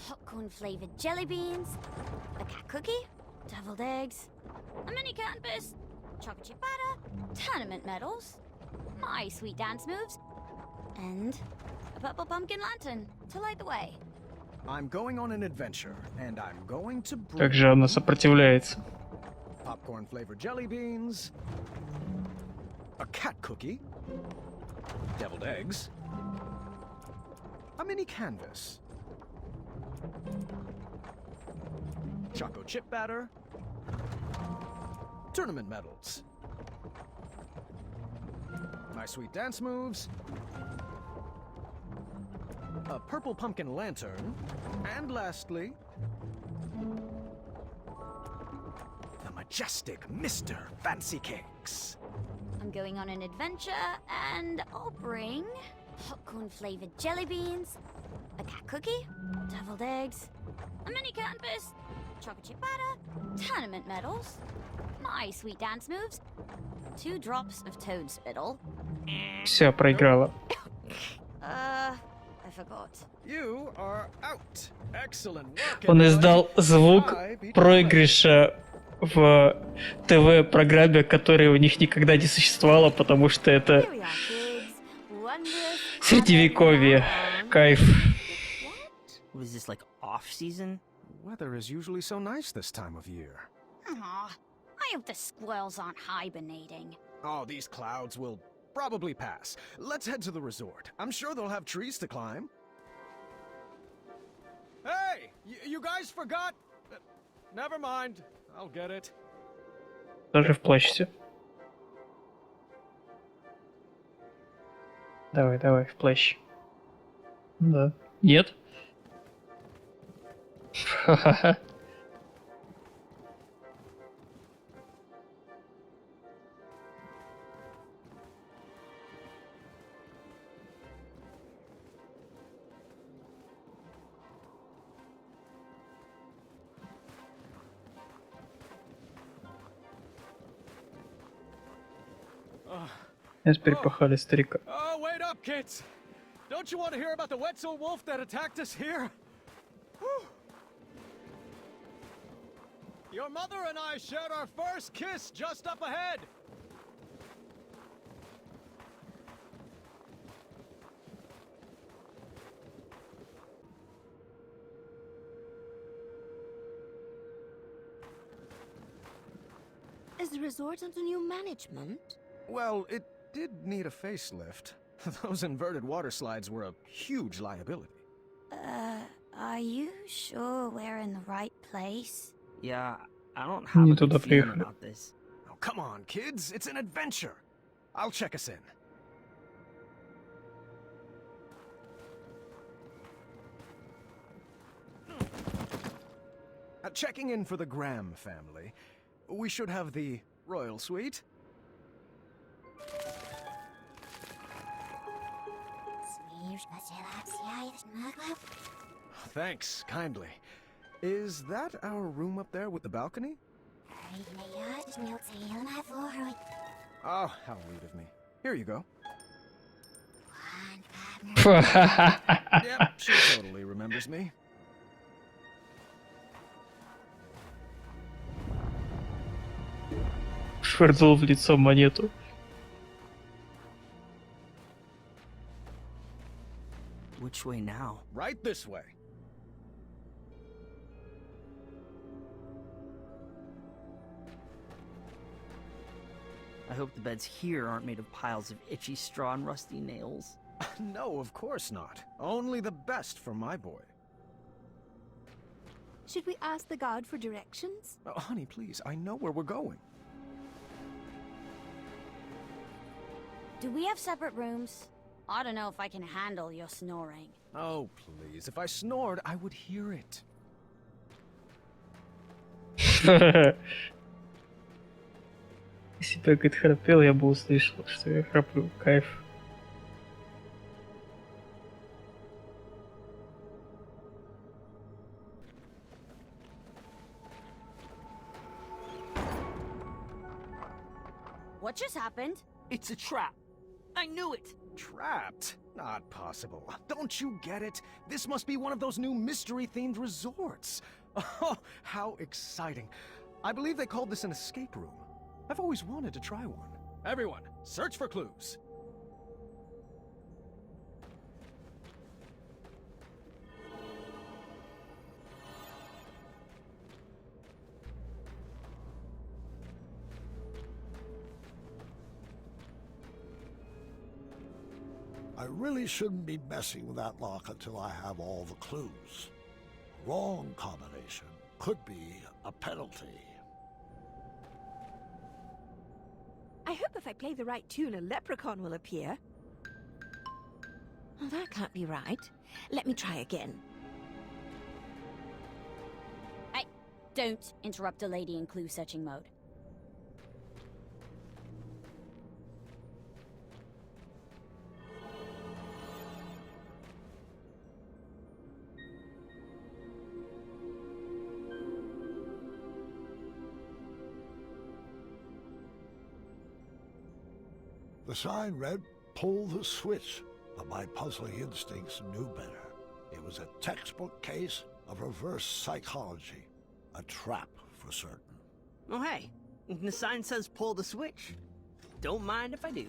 popcorn-flavored jelly beans, a cat cookie, deviled eggs, a mini canvas, chocolate chip batter, tournament medals, my sweet dance moves, and a purple pumpkin lantern to light the way. I'm going on an adventure, and I'm going to bring Как же она сопротивляется? popcorn-flavored jelly beans, a cat cookie, deviled eggs, a mini canvas, choco chip batter, tournament medals, my sweet dance moves, a purple pumpkin lantern, and lastly, the majestic Mr. Fancy Cakes. I'm going on an adventure, and I'll bring popcorn-flavored jelly beans, a cat cookie, deviled eggs, a mini canvas, chocolate chip batter, tournament medals, my sweet dance moves, 2 drops of toad spittle. Все, проиграла. I forgot. You are out. Excellent work. Он издал звук проигрыша в ТВ-программе, которой у них никогда не существовало, потому что это средневековье. Кайф. Was this like off season? Weather is usually so nice this time of year. Aw, I hope the squirrels aren't hibernating. Oh, these clouds will probably pass. Let's head to the resort. I'm sure they'll have trees to climb. Hey! You guys forgot? Never mind. I'll get it. Даже в плащ. Давай, давай, в плащ. Да. Нет? Ха-ха-ха. Теперь пахали старика. Oh, wait up, kids! Don't you want to hear about the Wetzel wolf that attacked us here? Whew. Your mother and I shared our first kiss just up ahead. Is the resort under new management? Well, it did need a facelift. Those inverted water slides were a huge liability. Are you sure we're in the right place? Yeah, I don't have a good feeling about this. Oh, come on, kids. It's an adventure. I'll check us in. Checking in for the Graham family. We should have the royal suite. Thanks, kindly. Is that our room up there with the balcony? Oh, how rude of me. Here you go. Yep, she totally remembers me. Швырнул в лицо монету. Which way now? Right this way. I hope the beds here aren't made of piles of itchy straw and rusty nails. No, of course not. Only the best for my boy. Should we ask the guard for directions? Oh, honey, please, I know where we're going. Do we have separate rooms? I don't know if I can handle your snoring. Oh, please, if I snored, I would hear it. Если бы я, говорит, храпел, я бы услышал, что я храплю. Кайф. What just happened? It's a trap. I knew it. Trapped? Not possible. Don't you get it? This must be one of those new mystery-themed resorts. Oh, how exciting. I believe they called this an escape room. I've always wanted to try one. Everyone, search for clues. I really shouldn't be messing with that lock until I have all the clues. Wrong combination could be a penalty. I hope if I play the right tune, a leprechaun will appear. Oh, that can't be right. Let me try again. Hey, don't interrupt a lady in clue searching mode. The sign read, "Pull the switch," but my puzzling instincts knew better. It was a textbook case of reverse psychology. A trap, for certain. Oh, hey. The sign says pull the switch. Don't mind if I do.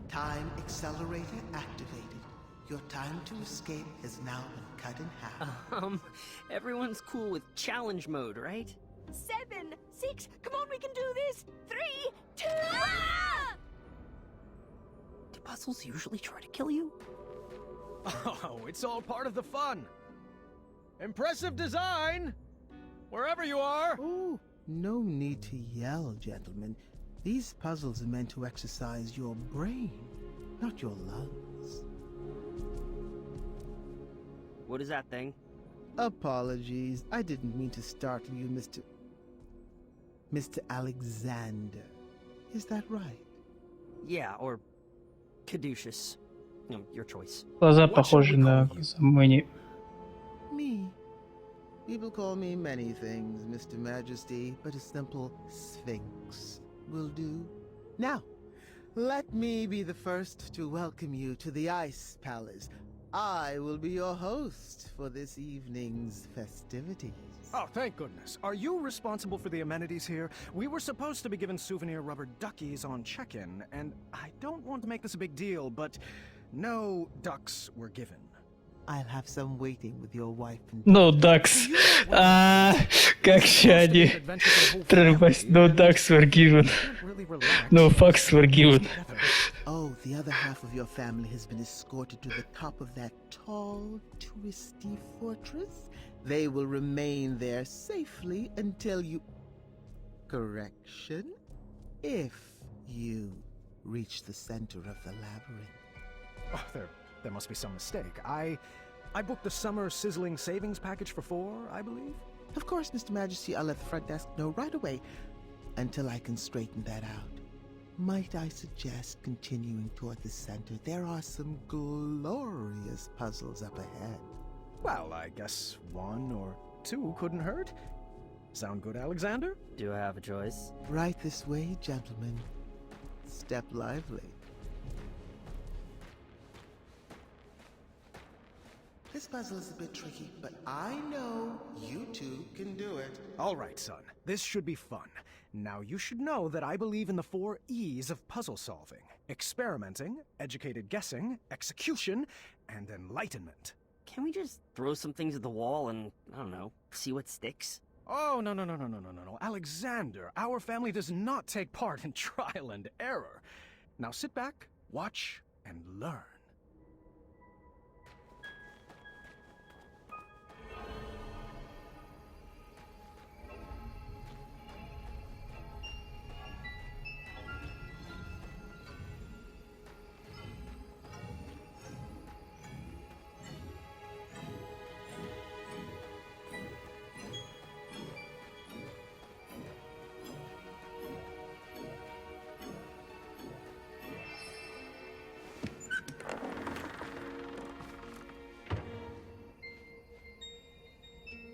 Time accelerator activated. Your time to escape has now been cut in half. Everyone's cool with challenge mode, right? 7, 6, come on, we can do this! 3, 2... Do puzzles usually try to kill you? Oh, it's all part of the fun. Impressive design! Wherever you are! Oh, no need to yell, gentlemen. These puzzles are meant to exercise your brain, not your lungs. What is that thing? Apologies. I didn't mean to startle you, Mr. Alexander. Is that right? Yeah, or Caduceus. No, your choice. Глаза похожи на глаза Мэни. Me. People call me many things, Mr. Majesty, but a simple Sphinx will do. Now, let me be the first to welcome you to the Ice Palace. I will be your host for this evening's festivities. Oh, thank goodness. Are you responsible for the amenities here? We were supposed to be given souvenir rubber duckies on check-in, and I don't want to make this a big deal, but no ducks were given. I'll have some waiting with your wife and... No ducks. Как же они прорвались. No ducks were given. No fucks were given. Oh, the other half of your family has been escorted to the top of that tall, twisty fortress. They will remain there safely until you... Correction? If you reach the center of the labyrinth. Oh, there must be some mistake. I booked the summer sizzling savings package for 4, I believe. Of course, Mr. Majesty, I'll let the front desk know right away until I can straighten that out. Might I suggest continuing toward the center? There are some glorious puzzles up ahead. Well, I guess 1 or 2 couldn't hurt. Sound good, Alexander? Do I have a choice? Right this way, gentlemen. Step lively. This puzzle is a bit tricky, but I know you two can do it. All right, son. This should be fun. Now, you should know that I believe in the 4 E's of puzzle solving. Experimenting, educated guessing, execution, and enlightenment. Can we just throw some things at the wall and, I don't know, see what sticks? Oh, no. Alexander, our family does not take part in trial and error. Now sit back, watch, and learn.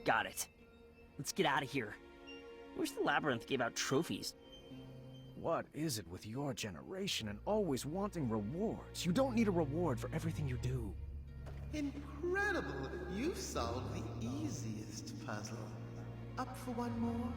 Got it. Let's get out of here. I wish the labyrinth gave out trophies. What is it with your generation and always wanting rewards? You don't need a reward for everything you do. Incredible! You've solved the easiest puzzle. Up for one more?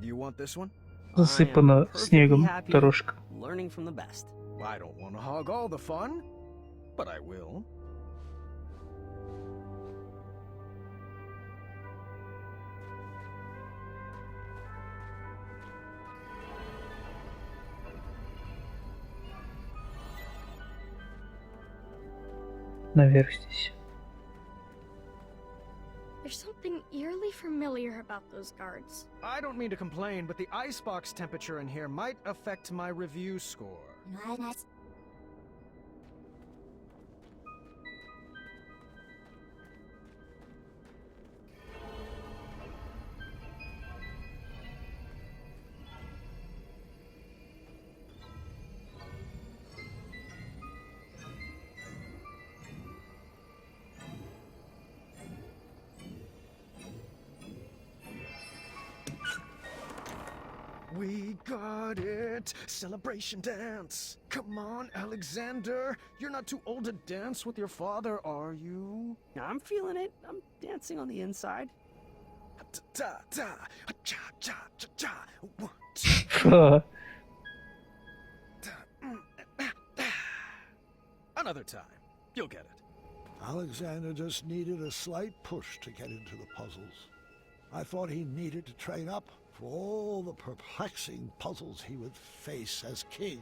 You want this one? Засыпана снегом дорожка. Learning from the best. I don't want to hog all the fun, but I will. Наверх здесь. There's something eerily familiar about those guards. I don't mean to complain, but the icebox temperature in here might affect my review score. We got it! Celebration dance! Come on, Alexander! You're not too old to dance with your father, are you? I'm feeling it. I'm dancing on the inside. Another time. You'll get it. Alexander just needed a slight push to get into the puzzles. I thought he needed to train up for all the perplexing puzzles he would face as king.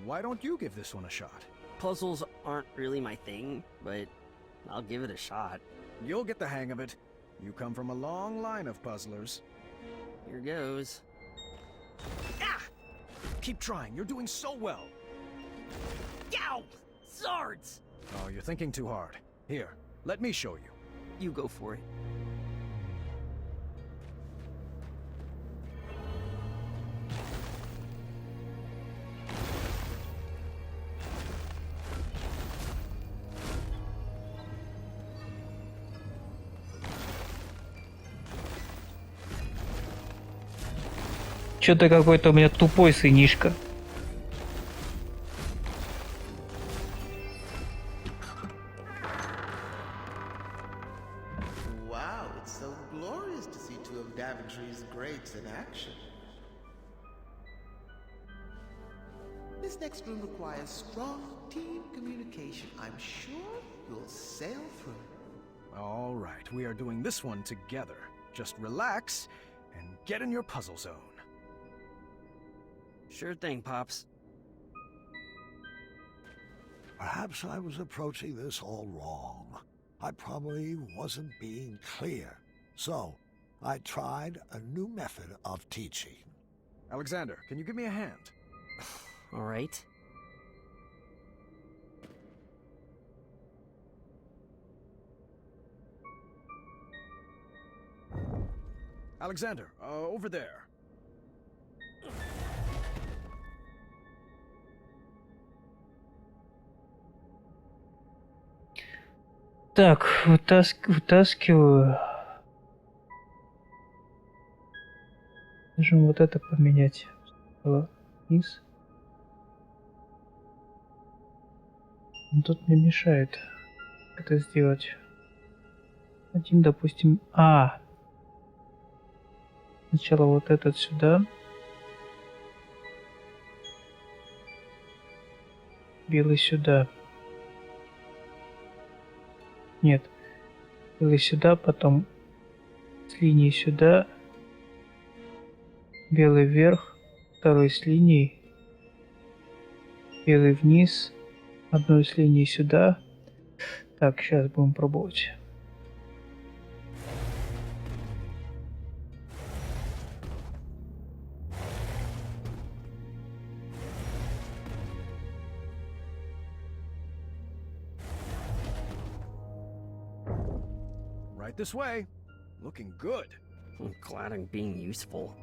Why don't you give this one a shot? Puzzles aren't really my thing, but I'll give it a shot. You'll get the hang of it. You come from a long line of puzzlers. Here goes. Ah! Keep trying. You're doing so well. Yow! Swords! Oh, you're thinking too hard. Here, let me show you. You go for it. Чё-то какой-то у меня тупой сынишка. Wow, it's so glorious to see two of Daventry's greats in action. This next room requires strong team communication. I'm sure you'll sail through it. All right, we are doing this one together. Just relax and get in your puzzle zone. Sure thing, Pops. Perhaps I was approaching this all wrong. I probably wasn't being clear. So, I tried a new method of teaching. Alexander, can you give me a hand? All right. Alexander, over there. Так, вытаскиваю. Можем вот это поменять. Вниз. Но тут мне мешает это сделать. Один, допустим... Сначала вот этот сюда. Белый сюда. Нет. Белый сюда, потом с линии сюда. Белый вверх. Второй с линией. Белый вниз. Одной с линии сюда. Так, сейчас будем пробовать. Right this way. Looking good. I'm glad I'm being useful.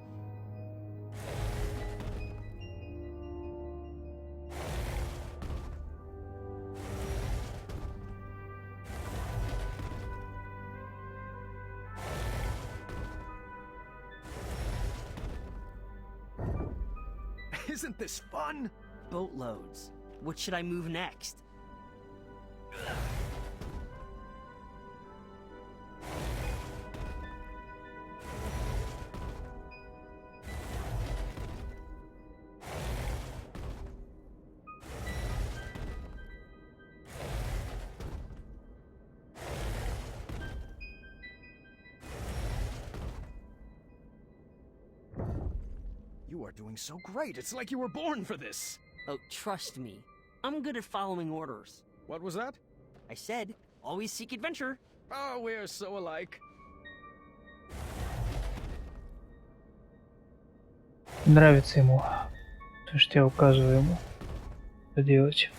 Isn't this fun? Boatloads. What should I move next? You are doing so great. It's like you were born for this. Oh, trust me. I'm good at following orders. What was that? I said, always seek adventure. Oh, we're so alike. Нравится ему. То, что я указываю ему, что делать.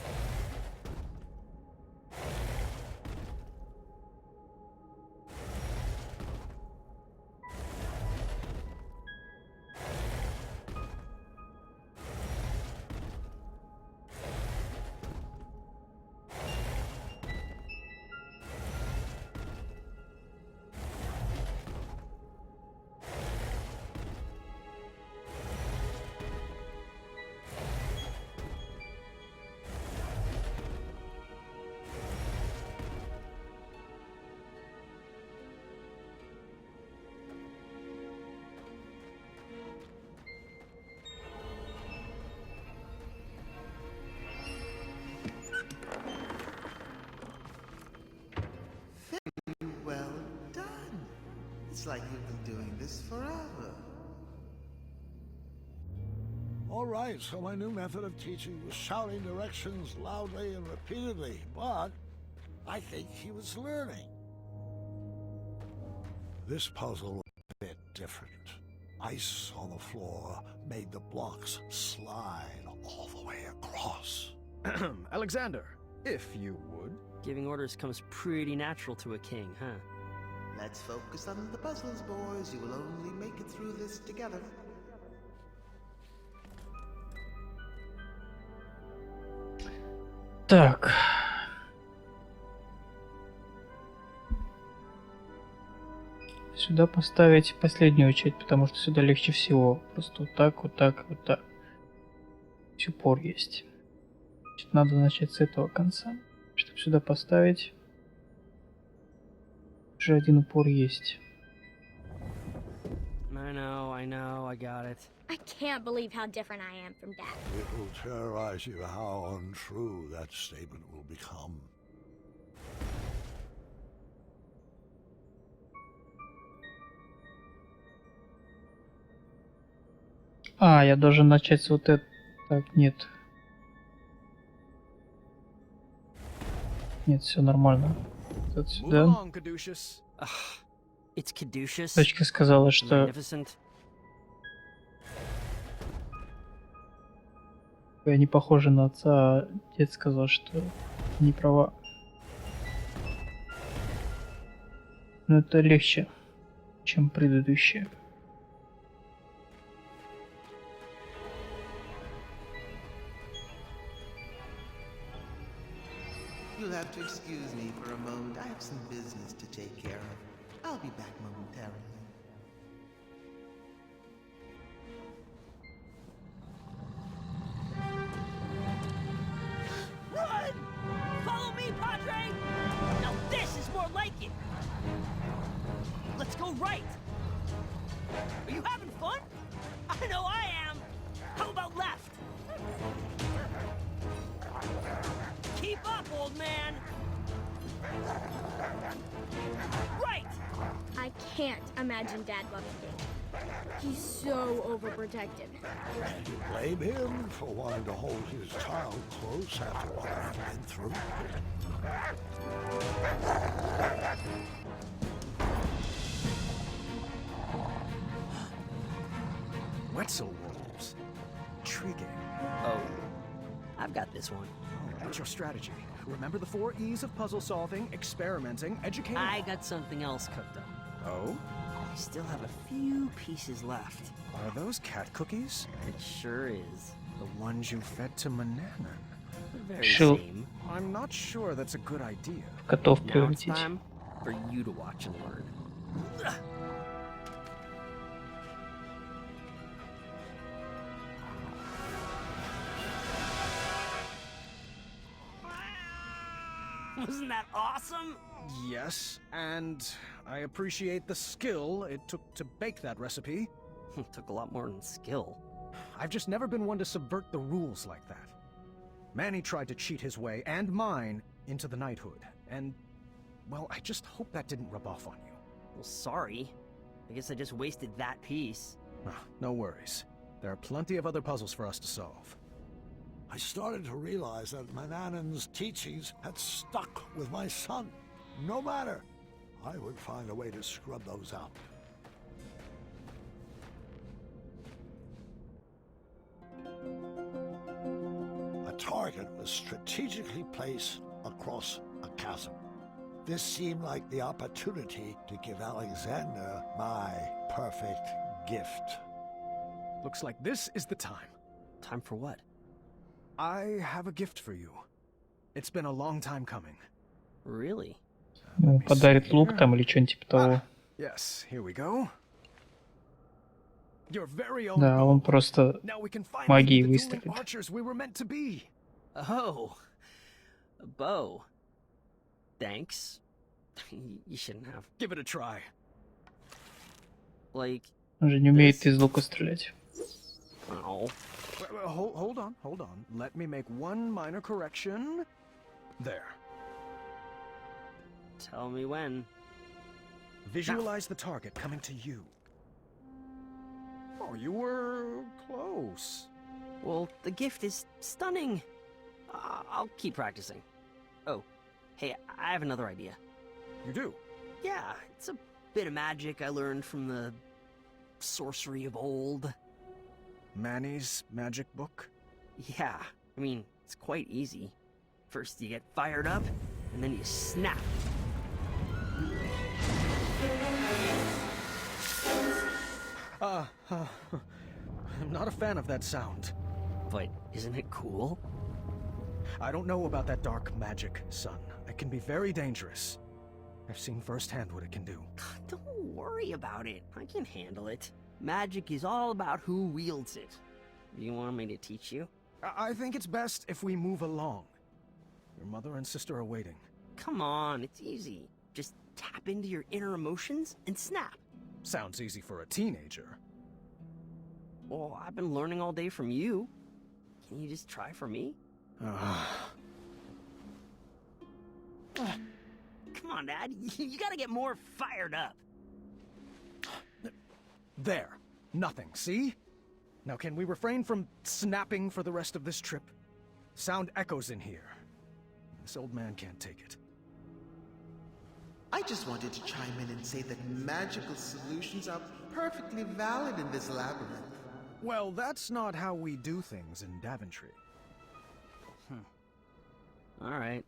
Well done. It's like you've been doing this forever. All right, so my new method of teaching was shouting directions loudly and repeatedly, but I think he was learning. This puzzle was a bit different. Ice on the floor made the blocks slide all the way across. Alexander, if you would. Giving orders comes pretty natural to a king, huh? Let's focus on the puzzles, boys. You will only make it through this together. Так. Сюда поставить последнюю очередь, потому что сюда легче всего. Просто вот так, вот так, вот так. Все упор есть. Значит, надо начать с этого конца. Чтобы сюда поставить. Уже один упор есть. I know, I got it. I can't believe how different I am from Dad. It will terrorize you how untrue that statement will become. Я должен начать с вот этого. Так, нет. Нет, все нормально. Вот сюда. It's caduceus. Дочка сказала, что Magnificent. Я не похожа на отца, а дед сказал, что не права. Но это легче, чем предыдущее. You'll have to excuse me for a moment. I have some business to take care of. I'll be back momentarily. Run! Follow me, Padre! Now this is more like it! Let's go right! Are you having fun? I know I am! How about left? Keep up, old man! Right! I can't imagine Dad loving Dave. He's so overprotective. And you blame him for wanting to hold his child close after what I've been through? Wetzel wolves. Intriguing. Oh, I've got this one. Oh, what's your strategy? Remember the 4 E's of puzzle solving, experimenting, educating? I got something else cooked up. Oh? I still have a few pieces left. Are those cat cookies? It sure is. The ones you fed to Mananan. The very Шил. same. I'm not sure that's a good idea. Котов Now it's превратить. time for you to watch and learn. Wasn't that awesome? Yes, and I appreciate the skill it took to bake that recipe. It took a lot more than skill. I've just never been one to subvert the rules like that. Manny tried to cheat his way, and mine, into the knighthood. And, well, I just hope that didn't rub off on you. Well, sorry. I guess I just wasted that piece. No worries. There are plenty of other puzzles for us to solve. I started to realize that Manannan's teachings had stuck with my son. No matter, I would find a way to scrub those out. A target was strategically placed across a chasm. This seemed like the opportunity to give Alexander my perfect gift. Looks like this is the time. Time for what? I have a gift for you. It's been a long time coming. Really? Ну, подарит лук там или что-нибудь типа того. Yes, here we go. Your very own Да, он просто Now we can finally магией be the dueling выстрелит. archers we were meant to be. Oh, a bow. Thanks. You shouldn't have. Give it a try. Like, Он же не умеет из лука стрелять. oh. Hold on. Let me make one minor correction. There. Tell me when. Visualize the target coming to you. Oh, you were close. Well, the gift is stunning. I'll keep practicing. Oh, hey, I have another idea. You do? Yeah, it's a bit of magic I learned from the sorcery of old. Manny's magic book? Yeah, I mean, it's quite easy. First you get fired up, and then you snap. I'm not a fan of that sound. But isn't it cool? I don't know about that dark magic, son. It can be very dangerous. I've seen firsthand what it can do. Don't worry about it. I can handle it. Magic is all about who wields it. Do you want me to teach you? I think it's best if we move along. Your mother and sister are waiting. Come on, it's easy. Just tap into your inner emotions and snap. Sounds easy for a teenager. Well, I've been learning all day from you. Can you just try for me? Come on, Dad. You gotta get more fired up. There. Nothing, see? Now can we refrain from snapping for the rest of this trip? Sound echoes in here. This old man can't take it. I just wanted to chime in and say that magical solutions are perfectly valid in this labyrinth. Well, that's not how we do things in Daventry. All right.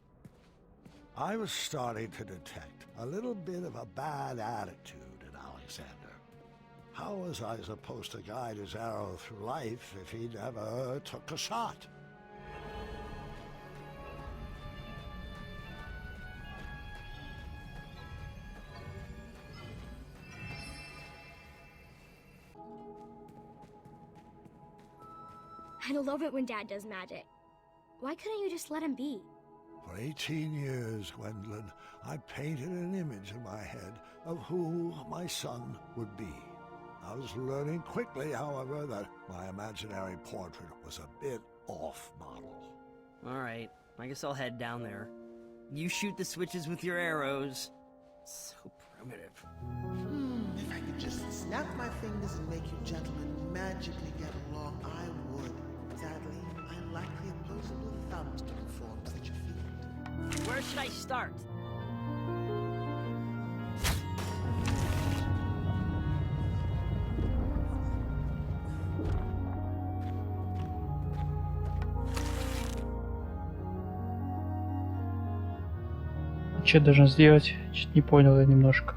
I was starting to detect a little bit of a bad attitude in Alexander. How was I supposed to guide his arrow through life if he never took a shot? I love it when Dad does magic. Why couldn't you just let him be? For 18 years, Gwendolyn, I painted an image in my head of who my son would be. I was learning quickly, however, that my imaginary portrait was a bit off model. All right. I guess I'll head down there. You shoot the switches with your arrows. So primitive. If I could just snap my fingers and make you gentlemen magically get along, I would. Sadly, I lack the opposable thumbs to perform such a feat. Where should I start? Что я должен сделать? Чуть не понял я немножко.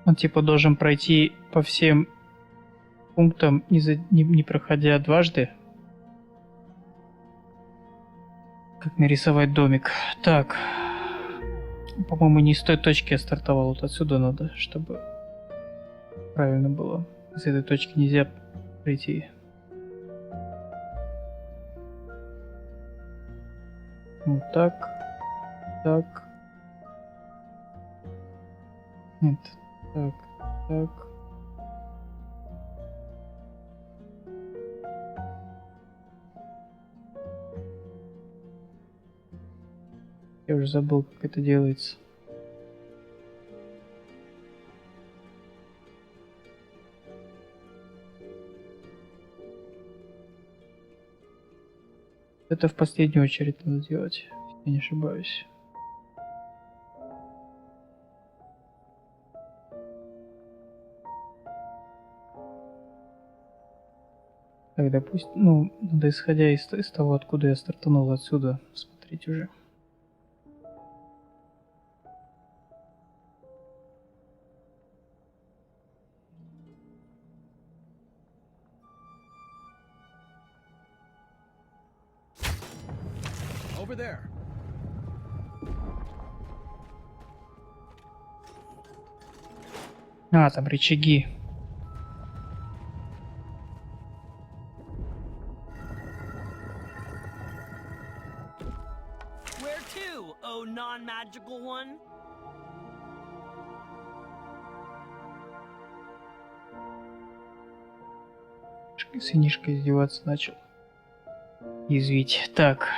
Он типа должен пройти по всем пунктам, не проходя дважды. Как нарисовать домик. Так. По-моему, не с той точки я стартовал. Вот отсюда надо, чтобы правильно было. С этой точки нельзя прийти. Вот так. Так. Нет. Так. Так. Я уже забыл, как это делается. Это в последнюю очередь надо делать, если я не ошибаюсь. Так, допустим, ну, надо исходя из того, откуда я стартанул, отсюда смотреть уже. Over there. А, там рычаги. Where to, oh non-magical one? Сынишка издеваться начал. Язвить. Так.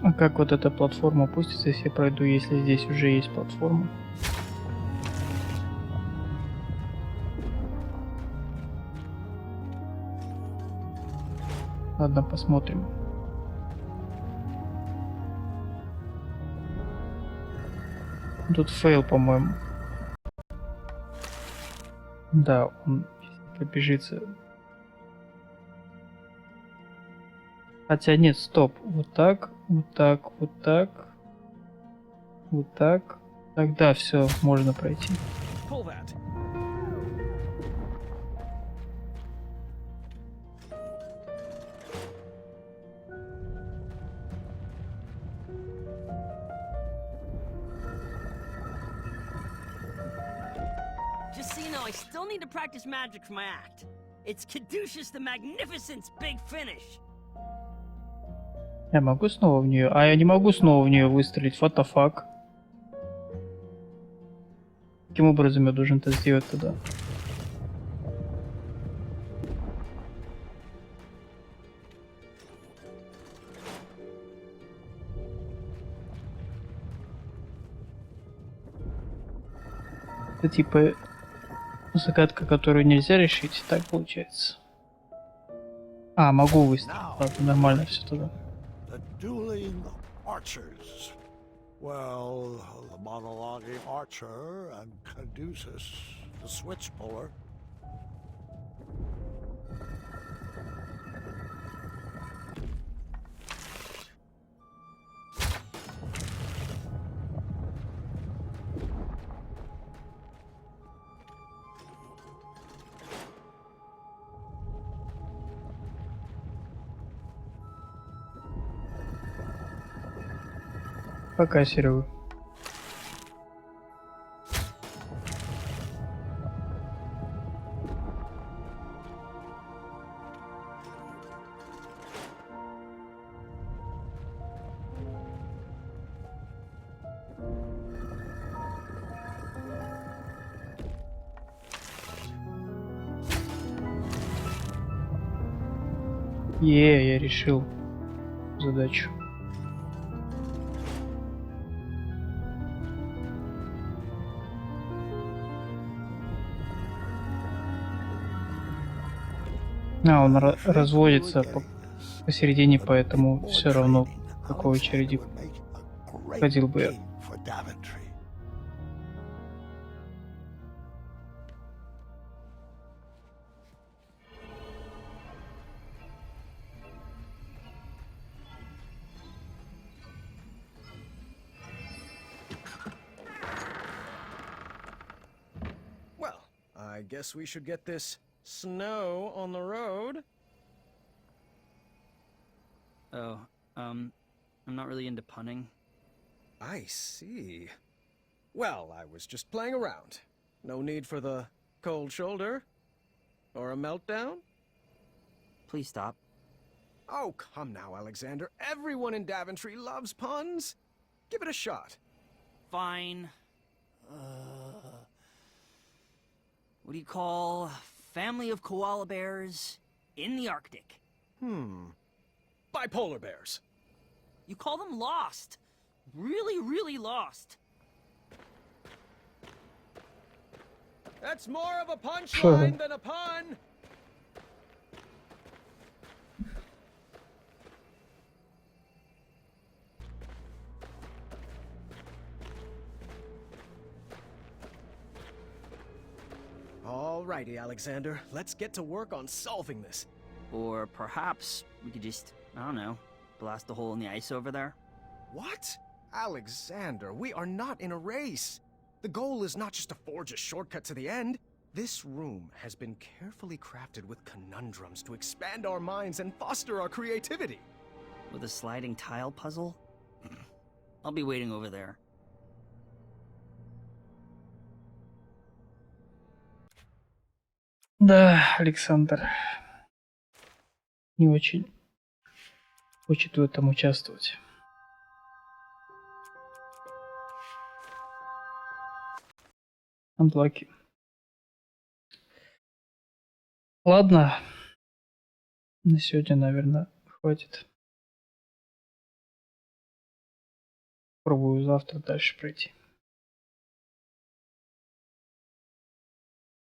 А как вот эта платформа пустится, если я пройду, если здесь уже есть платформа? Ладно, посмотрим. Тут фейл, по-моему. Да, он пробежится. Хотя нет, стоп. Вот так, вот так, вот так. Вот так. Тогда все, можно пройти. Pull that. Just so you know, I still need to practice magic for my act. It's Caduceus the Magnificent's big finish. Я могу снова в нее? А я не могу снова в нее выстрелить. What the fuck? Каким образом я должен это сделать тогда? Это типа загадка, которую нельзя решить, так получается. А, могу выставить. Ладно, нормально все тогда. The dueling archers. Well, the monologuing archer and Caduceus, the switch puller. Пока, Серега. Я решил задачу. А, он разводится посередине, поэтому все равно в какой очереди ходил бы я. Well, I guess we should get this snow on the road. Oh, I'm not really into punning. I see. Well, I was just playing around. No need for the cold shoulder. Or a meltdown? Please stop. Oh, come now, Alexander. Everyone in Daventry loves puns. Give it a shot. Fine. What do you call family of koala bears in the Arctic? Bipolar bears. You call them lost. Really, really lost. That's more of a punchline than a pun. Alrighty, Alexander. Let's get to work on solving this. Or perhaps we could just, I don't know, blast a hole in the ice over there? What? Alexander, we are not in a race. The goal is not just to forge a shortcut to the end. This room has been carefully crafted with conundrums to expand our minds and foster our creativity. With a sliding tile puzzle? I'll be waiting over there. Да, Александр не очень хочет в этом участвовать. Unlucky. Ладно, на сегодня, наверное, хватит. Пробую завтра дальше пройти.